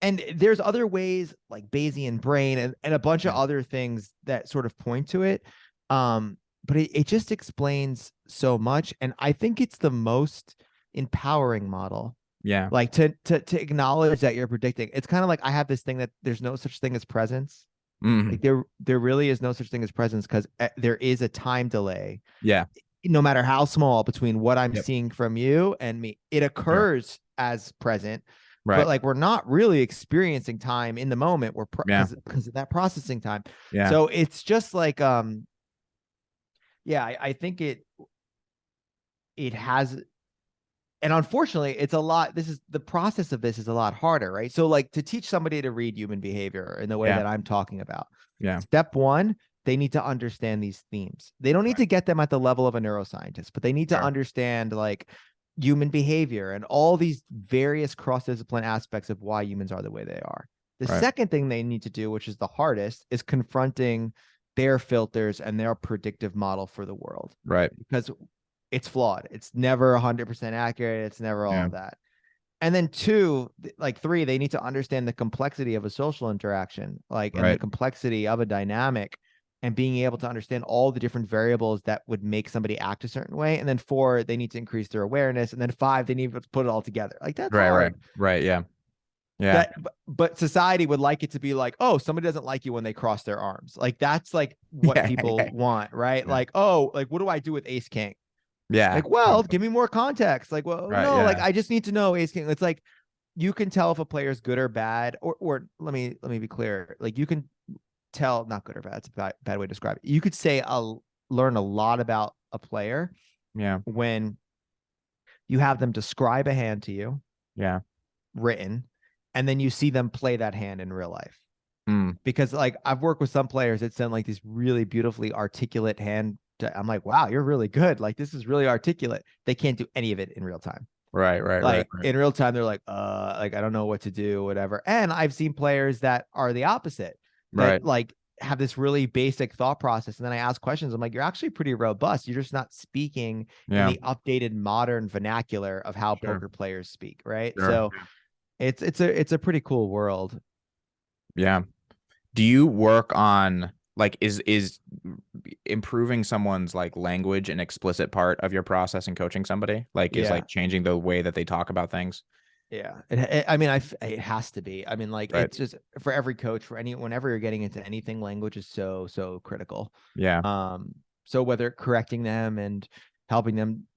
and there's other ways like Bayesian brain and a bunch of yeah, other things that sort of point to it. But it just explains so much. And I think it's the most empowering model, yeah. like to acknowledge that you're predicting. It's kind of like I have this thing that there's no such thing as presence. Like Mhm. there really is no such thing as presence because there is a time delay, Yeah. no matter how small, between what I'm Yep. seeing from you and me. It Sure. occurs as present, but Right. like we're not really experiencing time in the moment. We're Yeah. because of that processing time. Yeah. So it's just like yeah, I think it has, and unfortunately it's a lot, this is the process of this is a lot harder, right? So like to teach somebody to read human behavior in the way Yeah. that I'm talking about, Yeah. step one, they need to understand these themes. They don't need Right. to get them at the level of a neuroscientist, but they need to Sure. understand like human behavior and all these various cross-discipline aspects of why humans are the way they are. The Right. second thing they need to do, which is the hardest, is confronting their filters and their predictive model for the world, Right. because it's flawed. It's never 100% accurate. It's never all Yeah. of that. And then two, like three, they need to understand the complexity of a social interaction, like, and the Right. complexity of a dynamic, and being able to understand all the different variables that would make somebody act a certain way. And then four, they need to increase their awareness. And then five, they need to put it all together. Like that's Right. Right. hard. Right. Yeah. Yeah. That, but society would like it to be like, oh, somebody doesn't like you when they cross their arms. Like that's like what Yeah. Yeah. people want, right? Yeah. Like, oh, like what do I do with ace king? Yeah. Like, well, Totally. give me more context. Like, well, Right. no, like Yeah. I just need to know ace king. It's like you can tell if a player is good or bad, or let me be clear. Like you can tell, not good or bad. It's a bad way to describe it. You could say learn a lot about a player Yeah. when you have them describe a hand to you, Yeah. written, and then you see them play that hand in real life. Mm. Because like I've worked with some players that send like these really beautifully articulate hand. I'm like, wow, you're really good. Like this is really articulate. They can't do any of it in real time. Right. Right. Right. Like Right. in real time, they're like I don't know what to do, whatever. And I've seen players that are the opposite, that Right. like have this really basic thought process. And then I ask questions. I'm like, you're actually pretty robust. You're just not speaking in Yeah. the updated modern vernacular of how Sure. poker players speak, right? Sure. So it's a pretty cool world. Yeah. Do you work on like is improving someone's like language an explicit part of your process in coaching somebody? Like is Yeah. like changing the way that they talk about things? Yeah, I mean, it has to be. I mean, like Right. it's just for every coach, for any, whenever you're getting into anything, language is so critical. Yeah. So whether correcting them and helping them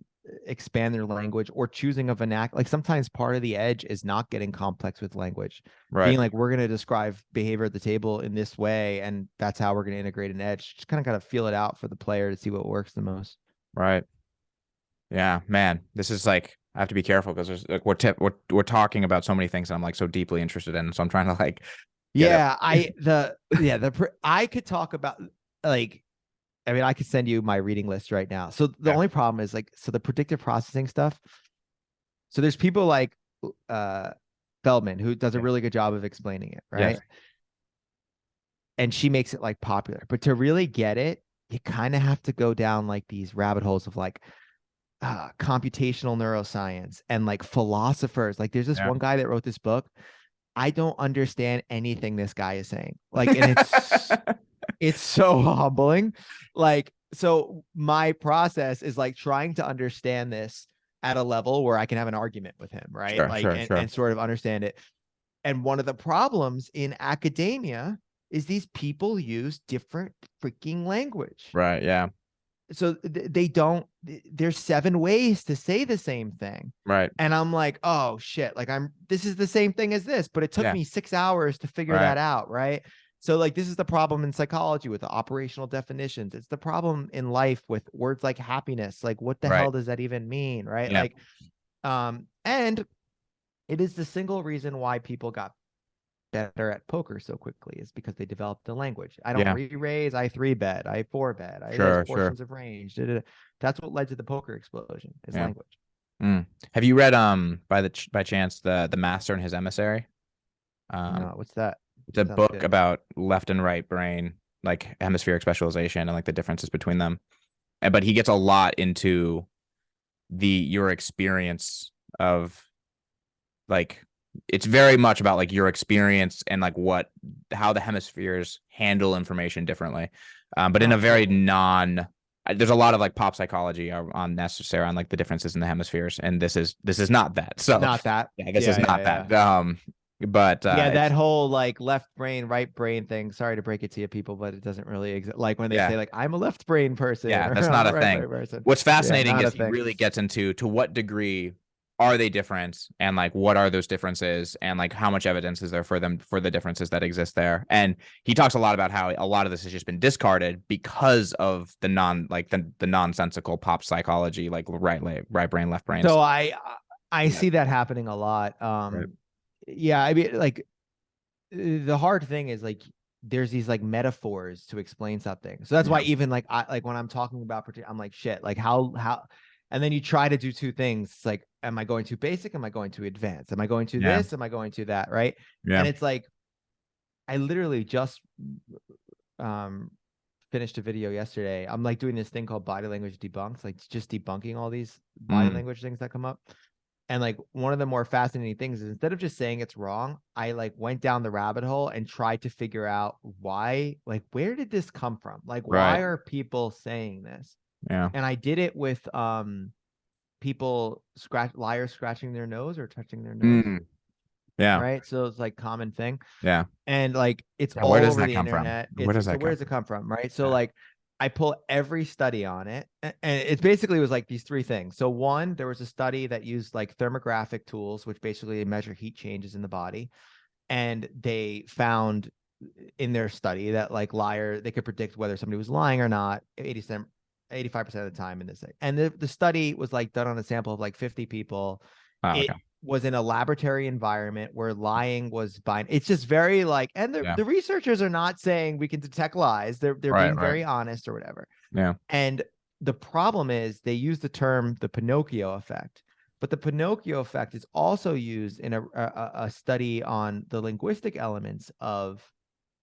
expand their language, or choosing a vernacular, like sometimes part of the edge is not getting complex with language, Right. being like, we're going to describe behavior at the table in this way, and that's how we're going to integrate an edge. Just kind of got to feel it out for the player to see what works the most. Right. Yeah, man. This is like I have to be careful because there's like we're talking about so many things that I'm like so deeply interested in. So I'm trying to like get it. Yeah, I could talk about like, I mean, I could send you my reading list right now. So the Yeah. only problem is like, so the predictive processing stuff. So there's people uh Feldman, who does a Yeah. really good job of explaining it, Yes. right? And she makes it like popular. But to really get it, you kind of have to go down like these rabbit holes of like computational neuroscience and like philosophers. Like there's this Yeah. one guy that wrote this book. I don't understand anything this guy is saying. Like, and it's so humbling. Like, so my process is like trying to understand this at a level where I can have an argument with him, right? Sure, Like, sure, sure. and sort of understand it. And one of the problems in academia is these people use different freaking language. Right. Yeah. So they don't, there's 7 ways to say the same thing. Right. And I'm like, oh shit, like this is the same thing as this, but it took Yeah. me 6 hours to figure Right. that out. Right. So like, this is the problem in psychology with the operational definitions. It's the problem in life with words like happiness. Like, what the Right. hell does that even mean? Right. Yeah. Like, and it is the single reason why people got better at poker so quickly is because they developed the language. I don't Yeah. re-raise, I 3-bet, I 4-bet, I Sure, there's sure. portions of range. That's what led to the poker explosion is Yeah. language. Have you read by chance the Master and His Emissary? No, what's that? It's a Sounds book good. about left and right brain, like hemispheric specialization and like the differences between them. But he gets a lot into your experience of like it's very much about like your experience and like how the hemispheres handle information differently. But in a very there's a lot of like pop psychology on necessary on like the differences in the hemispheres, and this is not that. So Not that. yeah, this is not that. But yeah, that whole like left brain, right brain thing. Sorry to break it to you people, but it doesn't really exist. Like when they say like I'm a left brain person, yeah, or that's I'm not a a right thing. brain person. What's fascinating is he really gets into to what degree are they different, and like what are those differences, and like how much evidence is there for them for the differences that exist there. And he talks a lot about how a lot of this has just been discarded because of the nonsensical pop psychology, like right brain, left brain. So I see that happening a lot. Right. Yeah, I mean, like the hard thing is like there's these like metaphors to explain something. So that's why even like when I'm talking about I'm like shit, like how and then you try to do 2 things. It's like, am I going too basic? Am I going to advanced? Am I going to this? Am I going to that? Right. Yeah. And it's like I literally just finished a video yesterday. I'm like doing this thing called body language debunks, like just debunking all these body language things that come up. And like one of the more fascinating things is instead of just saying it's wrong, I like went down the rabbit hole and tried to figure out why, like, where did this come from? Like, why are people saying this? Yeah. And I did it with people liars scratching their nose or touching their nose. Yeah. Right. So it's like common thing. Yeah. And like it's Yeah, all where does over that the come from? internet. Where does Where does it come from? Right. So Yeah. like I pull every study on it. And it basically was like these 3 things. So one, there was a study that used like thermographic tools, which basically measure heat changes in the body. And they found in their study that like they could predict whether somebody was lying or not 85% of the time in this thing. And the study was like done on a sample of like 50 people. It was in a laboratory environment where lying was it's just very like, and the researchers are not saying we can detect lies. They're being very honest or whatever. Yeah. And the problem is they use the term the Pinocchio effect, but the Pinocchio effect is also used in a study on the linguistic elements of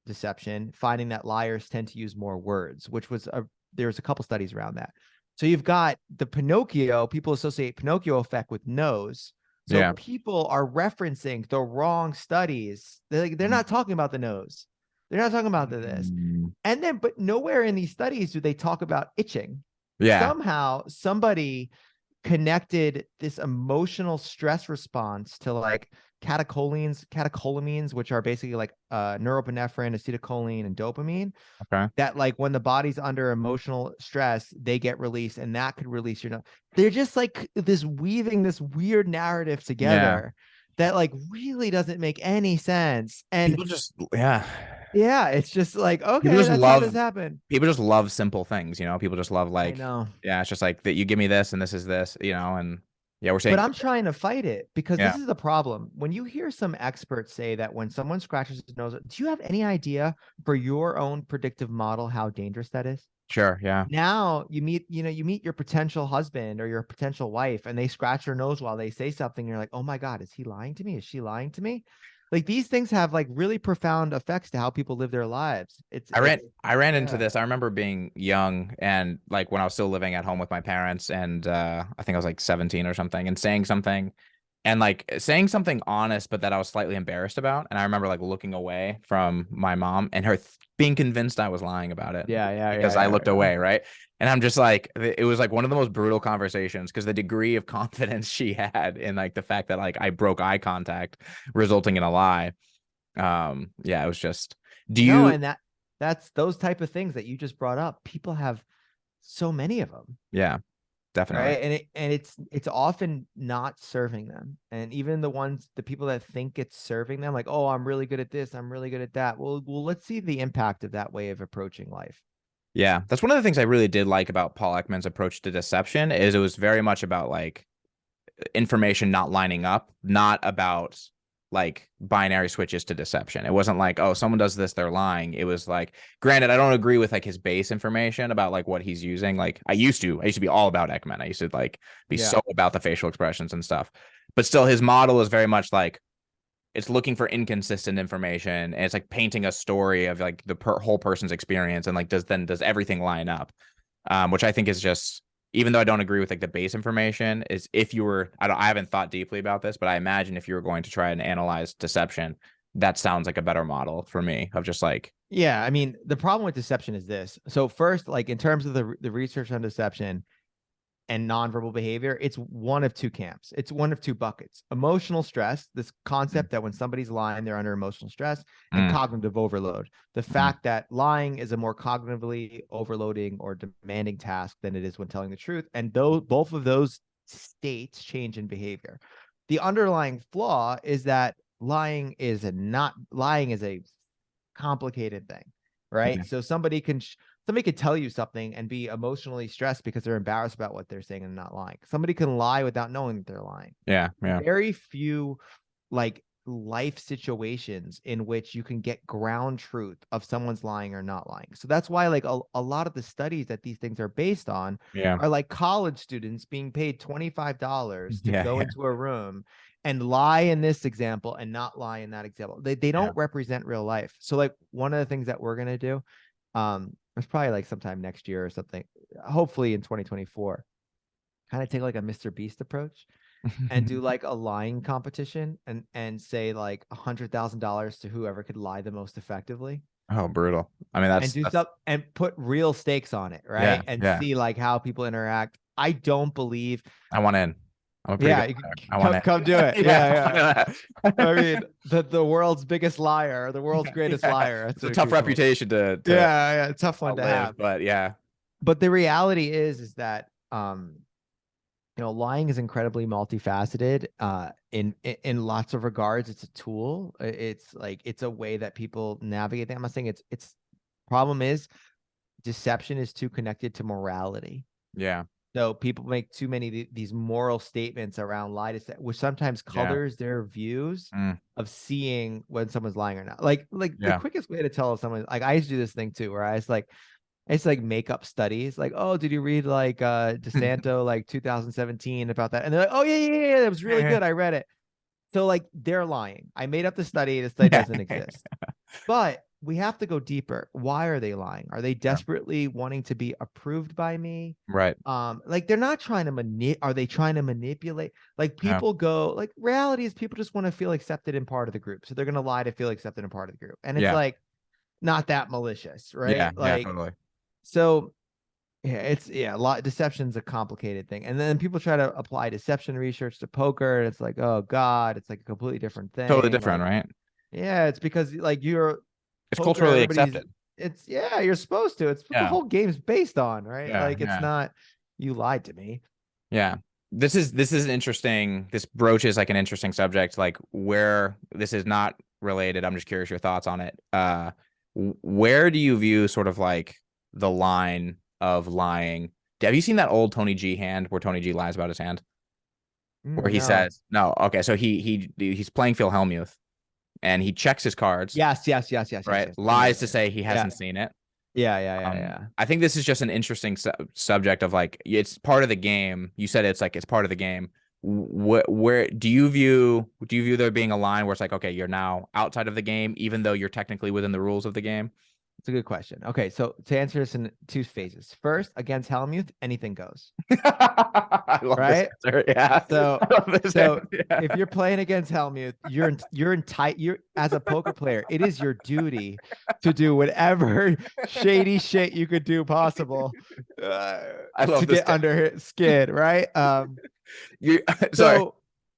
deception, finding that liars tend to use more words, which was there's a couple studies around that. So you've got the Pinocchio, people associate Pinocchio effect with nose. So people are referencing the wrong studies. They're not talking about the nose. They're not talking about this. And then, but nowhere in these studies do they talk about itching. Yeah. Somehow somebody connected this emotional stress response to like catecholamines, which are basically like norepinephrine, acetylcholine, and dopamine. Okay. That like when the body's under emotional stress, they get released, and that could release your. They're just like weaving this weird narrative together that like really doesn't make any sense. And people just it's just like, okay, people just that's how this happened. People just love simple things, people just love like, I know. Yeah, it's just like that you give me this and this is this, and we're saying. But I'm trying to fight it because this is the problem. When you hear some experts say that when someone scratches his nose, do you have any idea for your own predictive model how dangerous that is? Sure. Yeah. Now you meet your potential husband or your potential wife, and they scratch their nose while they say something. You're like, oh my God, is he lying to me? Is she lying to me? Like these things have like really profound effects to how people live their lives. I ran into Yeah. this. I remember being young and like when I was still living at home with my parents and I think I was like 17 or something and saying something honest but that I was slightly embarrassed about. And I remember like looking away from my mom and her being convinced I was lying about it Yeah, yeah, yeah, because I yeah, looked yeah. away, right? And I'm just like it was like one of the most brutal conversations because the degree of confidence she had in like the fact that like I broke eye contact resulting in a lie. Yeah, it was just do No, you and that's those type of things that you just brought up. People have so many of them, yeah, definitely. right? And it's often not serving them. And even the people that think it's serving them, like, oh, I'm really good at this, I'm really good at that. Well, let's see the impact of that way of approaching life. Yeah, that's one of the things I really did like about Paul Ekman's approach to deception is it was very much about like information not lining up, not about like binary switches to deception. It wasn't like, oh, someone does this, they're lying. It was like, granted, I don't agree with like his base information about like what he's using. Like I used to be all about Ekman. I used to like be Yeah. so about the facial expressions and stuff. But still his model is very much like it's looking for inconsistent information and it's like painting a story of like the whole person's experience and like does everything line up, which I think is just even though I don't agree with like the base information is if you were I haven't thought deeply about this but I imagine if you were going to try and analyze deception that sounds like a better model for me of just like Yeah, I mean, the problem with deception is this. So first, like in terms of the research on deception and nonverbal behavior, it's one of two camps. It's one of two buckets. Emotional stress, this mm, concept that when somebody's lying, they're under emotional stress, and mm, cognitive overload. The mm, fact that lying is a more cognitively overloading or demanding task than it is when telling the truth. And though both of those states change in behavior. The underlying flaw is that lying is a complicated thing, yeah, right? So somebody could tell you something and be emotionally stressed because they're embarrassed about what they're saying and not lying. Somebody can lie without knowing that they're lying. yeah, yeah, Very few like life situations in which you can get ground truth of someone's lying or not lying. So that's why like a lot of the studies that these things are based on yeah, are like college students being paid $25 to yeah, go yeah, into a room and lie in this example and not lie in that example. They yeah. don't represent real life. So like one of the things that we're gonna do, it's probably like sometime next year or something, hopefully in 2024, kind of take like a Mr. Beast approach and do like a lying competition and say like $100,000 to whoever could lie the most effectively Oh, brutal. I mean and do that's stuff and put real stakes on it, yeah, right? And yeah. see like how people interact. I don't believe, I want in. I'm a pretty good yeah, you liar. can I want come in. come do it. Yeah, I Yeah, want yeah. I to. mean, the world's biggest liar, the world's greatest Yeah, liar. That's it's a what tough people. reputation to Yeah, yeah, tough one to outlive, have. but yeah, But the reality is that lying is incredibly multifaceted. In lots of regards, it's a tool. It's like it's a way that people navigate things. I'm not saying it's problem is deception is too connected to morality. yeah, So people make too many these moral statements around lie to which sometimes yeah, colors their views mm, of seeing when someone's lying or not. Like the yeah, quickest way to tell if someone like I used to do this thing too, where I used to like make up studies, like, oh, did you read like DeSanto like 2017 about that? And they're like, oh yeah, yeah, yeah, that was really yeah, good. I read it. So like they're lying. I made up the study yeah, doesn't exist. But we have to go deeper. Why are they lying? Are they yeah, desperately wanting to be approved by me? right, Like they're not trying to are they trying to manipulate? Like yeah, people go, like reality is people just want to feel accepted in part of the group. So they're gonna lie to feel accepted in part of the group. And it's yeah, like not that malicious, yeah, right? yeah, Like totally, so yeah, a lot deception's a complicated thing. And then people try to apply deception research to poker, and it's like, oh God, it's like a completely different totally thing. different, Like, right? yeah, it's because like you're It's poker, culturally everybody's accepted. it's yeah, you're supposed to. It's what the Yeah, whole game's based on, right? yeah, Like it's yeah, not you lied to me. yeah. This is an interesting. This broaches like an interesting subject, like where this is not related. I'm just curious your thoughts on it. Where do you view sort of like the line of lying? Have you seen that old Tony G hand where Tony G lies about his hand? Where he No. says, no, okay, so he's playing Phil Hellmuth and he checks his cards, Yes, yes, yes, yes, yes, right? yes. I know Lies what to you're. say he Yeah. hasn't seen it. Yeah. I think this is just an interesting subject of like it's part of the game. You said it's like it's part of the game. Where do you view there being a line where it's like, okay, you're now outside of the game, even though you're technically within the rules of the game? It's a good question. Okay, so to answer this in two phases. First, against Helmuth, anything goes. I love this Right? answer. Yeah, So I love this so answer. Yeah. if you're playing against Helmuth, you're as a poker player, it is your duty to do whatever shady shit you could do possible uh, I to love this get guy. under his skin, right? You sorry. So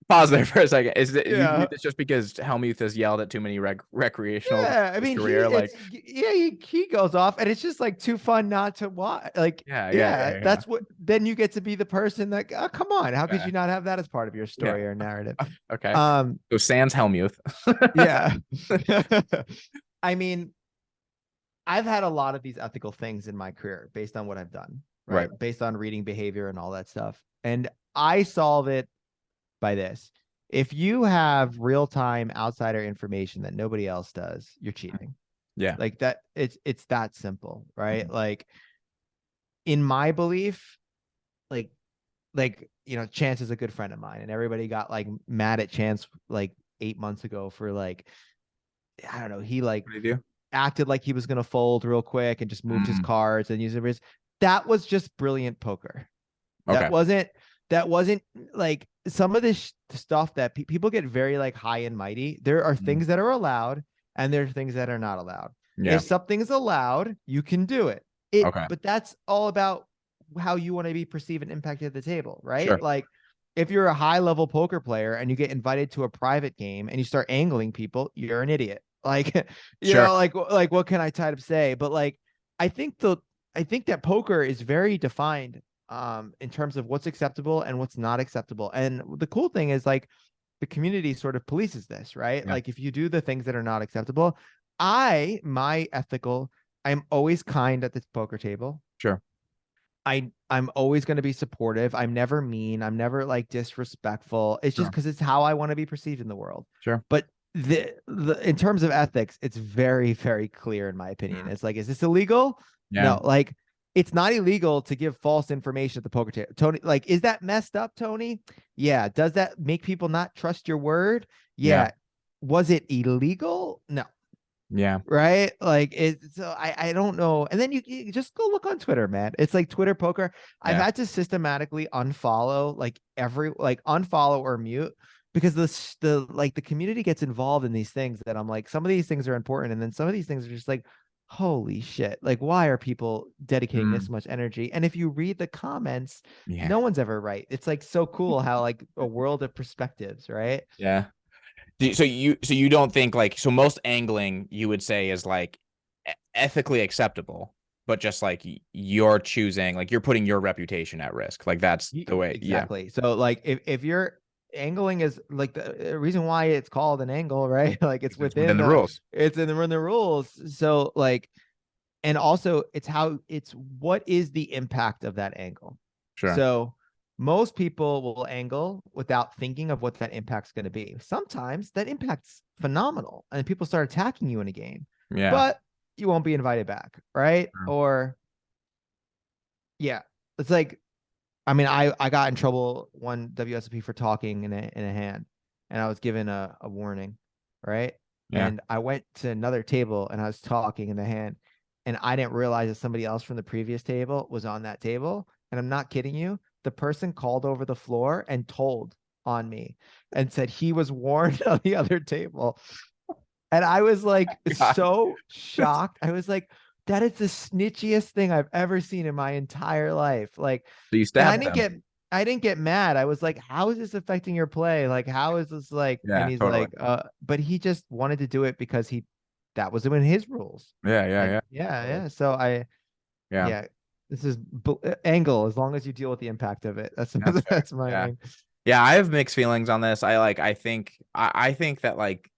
Pause there for a second. Is it you yeah, believe it's just because Helmuth has yelled at too many recreationals yeah. I his mean, career? Like, he goes off, and it's just like too fun not to watch. Like, yeah, yeah. that's what. Then you get to be the person that. Oh, come on, how could Yeah. you not have that as part of your Yeah. story or narrative? Okay. Um, So sans Helmuth. yeah. I mean, I've had a lot of these ethical things in my career based on what I've done, Right. right? Based on reading behavior and all that stuff. And I solve it by this. If you have real-time outsider information that nobody else does, you're cheating. Yeah. Like that, it's that simple, right? Mhm. Like in my belief, like Chance is a good friend of mine, and everybody got like mad at Chance like 8 months ago for like I don't know, he like What do you do? acted like he was going to fold real quick and just moved his Mm, cards and used it. That was just brilliant poker. That okay. wasn't that wasn't like some of this stuff that people get very like high and mighty. There are Mm, things that are allowed and there are things that are not allowed. yeah. If something's allowed, you can do it. Okay. But that's all about how you want to be perceived and impacted at the table, right? Sure. Like if you're a high level poker player and you get invited to a private game and you start angling people, you're an idiot. Like, Sure. like what can I try to say? But like, I think the I think that poker is very defined in terms of what's acceptable and what's not acceptable. And the cool thing is like the community sort of polices this, right? Yeah. Like if you do the things that are not acceptable, my ethical, I'm always kind at this poker table. Sure. I'm always going to be supportive. I'm never mean. I'm never like disrespectful. It's just Sure. because it's how I want to be perceived in the world. Sure. But the in terms of ethics, it's very, very clear in my opinion. Mm, It's like, is this illegal? yeah. No, like it's not illegal to give false information at the poker table. Tony, like, is that messed up, Tony? Yeah. Does that make people not trust your word? Yeah. Yeah. Was it illegal? No. Yeah. Right, like it. So I don't know. And then you just go look on Twitter, man. It's like Twitter poker. I've Yeah. had to systematically unfollow like unfollow or mute because the community gets involved in these things that I'm like, some of these things are important and then some of these things are just like, holy shit, like why are people dedicating Mm, this much energy? And if you read the comments, yeah. no one's ever right. It's like so cool how like a world of perspectives, right? Yeah. So you don't think like so most angling you would say is like ethically acceptable, but just like you're choosing like you're putting your reputation at risk. Like that's the way. Yeah. Exactly. So like if you're angling is like the reason why it's called an angle, right? Like it's It's within within the rules. the rules. So like and also it's what is the impact of that angle? Sure. So most people will angle without thinking of what that impact's going to be. Sometimes that impact's phenomenal and people start attacking you in a game, Yeah. but you won't be invited back, right? Sure. Or yeah, it's like I mean, I got in trouble one WSOP for talking in a hand, and I was given a warning, right? Yeah. And I went to another table and I was talking in the hand, and I didn't realize that somebody else from the previous table was on that table. And I'm not kidding you. The person called over the floor and told on me and said he was warned on the other table. And I was like God. so shocked. I was like, that is the snitchiest thing I've ever seen in my entire life. Like, So you and I stabbed didn't them. get I didn't get mad. I was like, how is this affecting your play? Like, how is this like? And Yeah. he's Totally. like, but he just wanted to do it because that was in his rules. Yeah. Yeah. Like, Yeah. yeah, Totally. yeah. So Yeah. yeah, this is angle as long as you deal with the impact of it. That's That's fair. that's my Yeah. aim. Yeah. I have mixed feelings on this. I think that like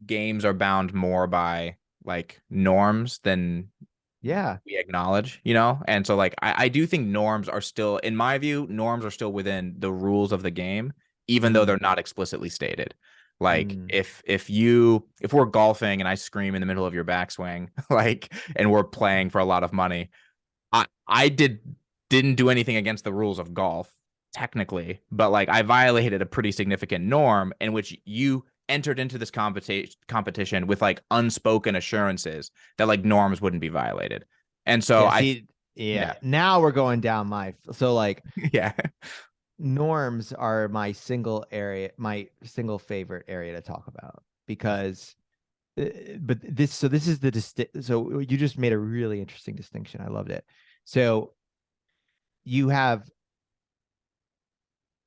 games are bound more by like norms than Yeah. we acknowledge, you know? And so like I do think norms are still, in my view, norms are still within the rules of the game, even though Mm, they're not explicitly stated. Like Mm. if we're golfing and I scream in the middle of your backswing, like, and we're playing for a lot of money, I didn't do anything against the rules of golf technically, but like I violated a pretty significant norm in which you entered into this competition with like unspoken assurances that like norms wouldn't be violated. And so Yeah, I see, yeah. yeah. Now we're going down so like Yeah. norms are my single favorite area to talk about because but this is so you just made a really interesting distinction. I loved it. So you have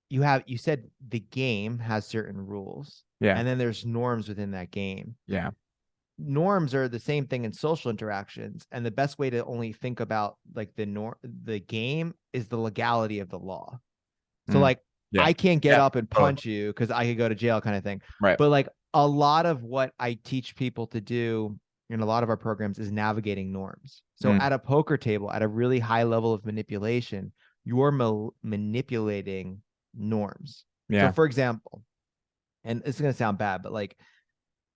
you said the game has certain rules Yeah. and then there's norms within that game. Yeah. Norms are the same thing in social interactions, and the best way to only think about like the game is the legality of the law. So Mm. like Yeah. I can't get Yeah. up and Totally. punch you because I could go to jail kind of thing. Right. But like a lot of what I teach people to do in a lot of our programs is navigating norms. So Mm. at a poker table, at a really high level of manipulation, you're manipulating norms. So Yeah. for example, and it's going to sound bad, but like,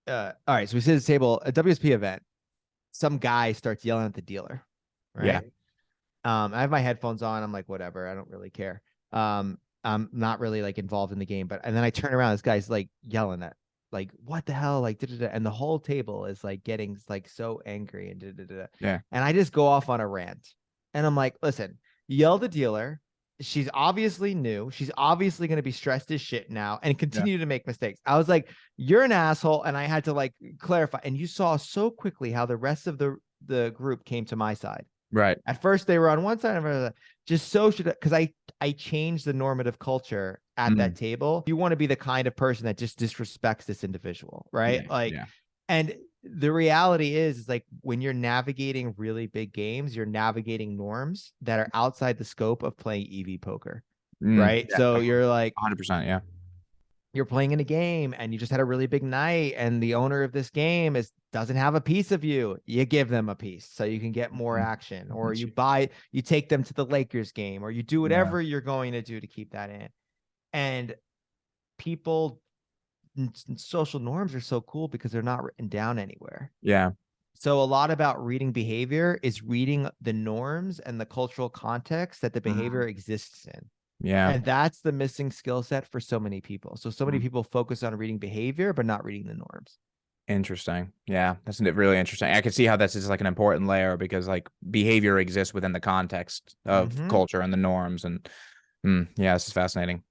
all right, so we sit at the table, a WSP event, some guy starts yelling at the dealer, Yeah. right? I have my headphones on. I'm like, whatever. I don't really care. I'm not really like involved in the game, and then I turn around, this guy's like yelling at, like, what the hell? Like, da-da-da. And the whole table is like getting like so angry and da-da-da. Yeah. And I just go off on a rant. And I'm like, listen, yell the dealer. She's obviously new. She's obviously going to be stressed as shit now and Yeah. continue to make mistakes. I was like, you're an asshole. And I had to like clarify. And you saw so quickly how the rest of the group came to my side. Right. At first, they were on one side of it, just social, because I changed the normative culture at Mm. that table. You want to be the kind of person that just disrespects this individual, right? Yeah. Like, Yeah. and the reality is like when you're navigating really big games, you're navigating norms that are outside the scope of playing EV poker, Mm. right? Yeah. So you're like, 100%. Yeah. you're playing in a game and you just had a really big night and the owner of this game doesn't have a piece of you. You give them a piece so you can get more Mm. action, or you take them to the Lakers game, or you do Yeah. whatever you're going to do to keep that in. And people, social norms are so cool because they're not written down anywhere. Yeah. So a lot about reading behavior is reading the norms and the cultural context that the behavior Mm. exists in. Yeah. And that's the missing skill set for so many people. So many Mm. people focus on reading behavior, but not reading the norms. Interesting. Yeah, that's really interesting. I can see how this is like an important layer because like behavior exists within the context of Mm-hmm. culture and the norms. And yeah, this is fascinating.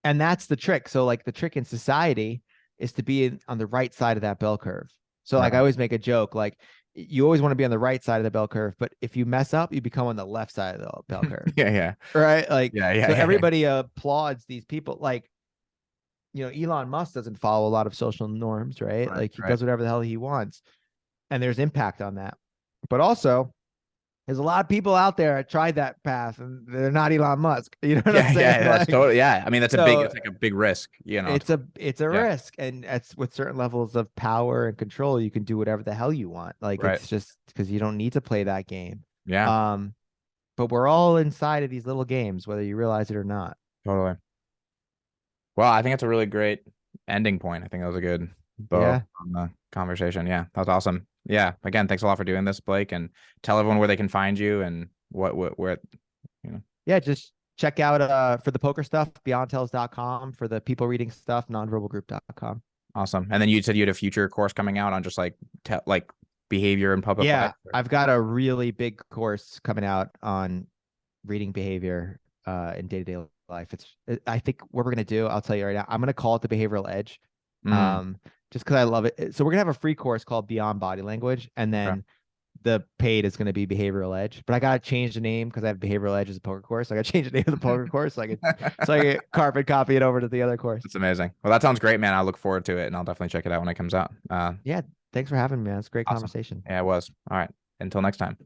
And that's the trick. So like the trick in society is to be on the right side of that bell curve. So like I Right. always make a joke, like you always want to be on the right side of the bell curve, but if you mess up, you become on the left side of the bell curve. Yeah. Yeah. Right. Like, Yeah. Yeah. so Yeah. Yeah. everybody applauds these people. Like, Elon Musk doesn't follow a lot of social norms, right? Right. Like he Right. does whatever the hell he wants. And there's impact on that. But also, there's a lot of people out there that tried that path and they're not Elon Musk. You know what I'm Yeah. saying? Yeah. That's Like, totally. Yeah. I mean, so it's like a big risk, you know. it's a Yeah. risk. And that's with certain levels of power and control, you can do whatever the hell you want. Like Right. it's just because you don't need to play that game. Yeah. Um, but we're all inside of these little games, whether you realize it or not. Totally. Well, I think it's a really great ending point. I think that was a good bow Yeah. on the conversation. Yeah, that was awesome. Yeah. Again, thanks a lot for doing this, Blake, and tell everyone where they can find you and where, you know. Yeah, just check out for the poker stuff, beyondtells.com, for the people reading stuff, nonverbalgroup.com. Awesome. And then you said you had a future course coming out on just like like behavior in public Yeah, life. I've got a really big course coming out on reading behavior in day-to-day life. I think what we're gonna do, I'll tell you right now, I'm gonna call it the behavioral edge. Mm, Just because I love it. So we're gonna have a free course called Beyond Body Language, and okay. then the paid is going to be Behavioral Edge, but I got to change the name because I have Behavioral Edge as a poker course. So I got to change the name of the poker course so I can carbon copy it over to the other course. That's amazing. Well, that sounds great, man. I look forward to it, and I'll definitely check it out when it comes out. Yeah, thanks for having me, man. It's a great Awesome. conversation. Yeah, it was. All right. Until next time.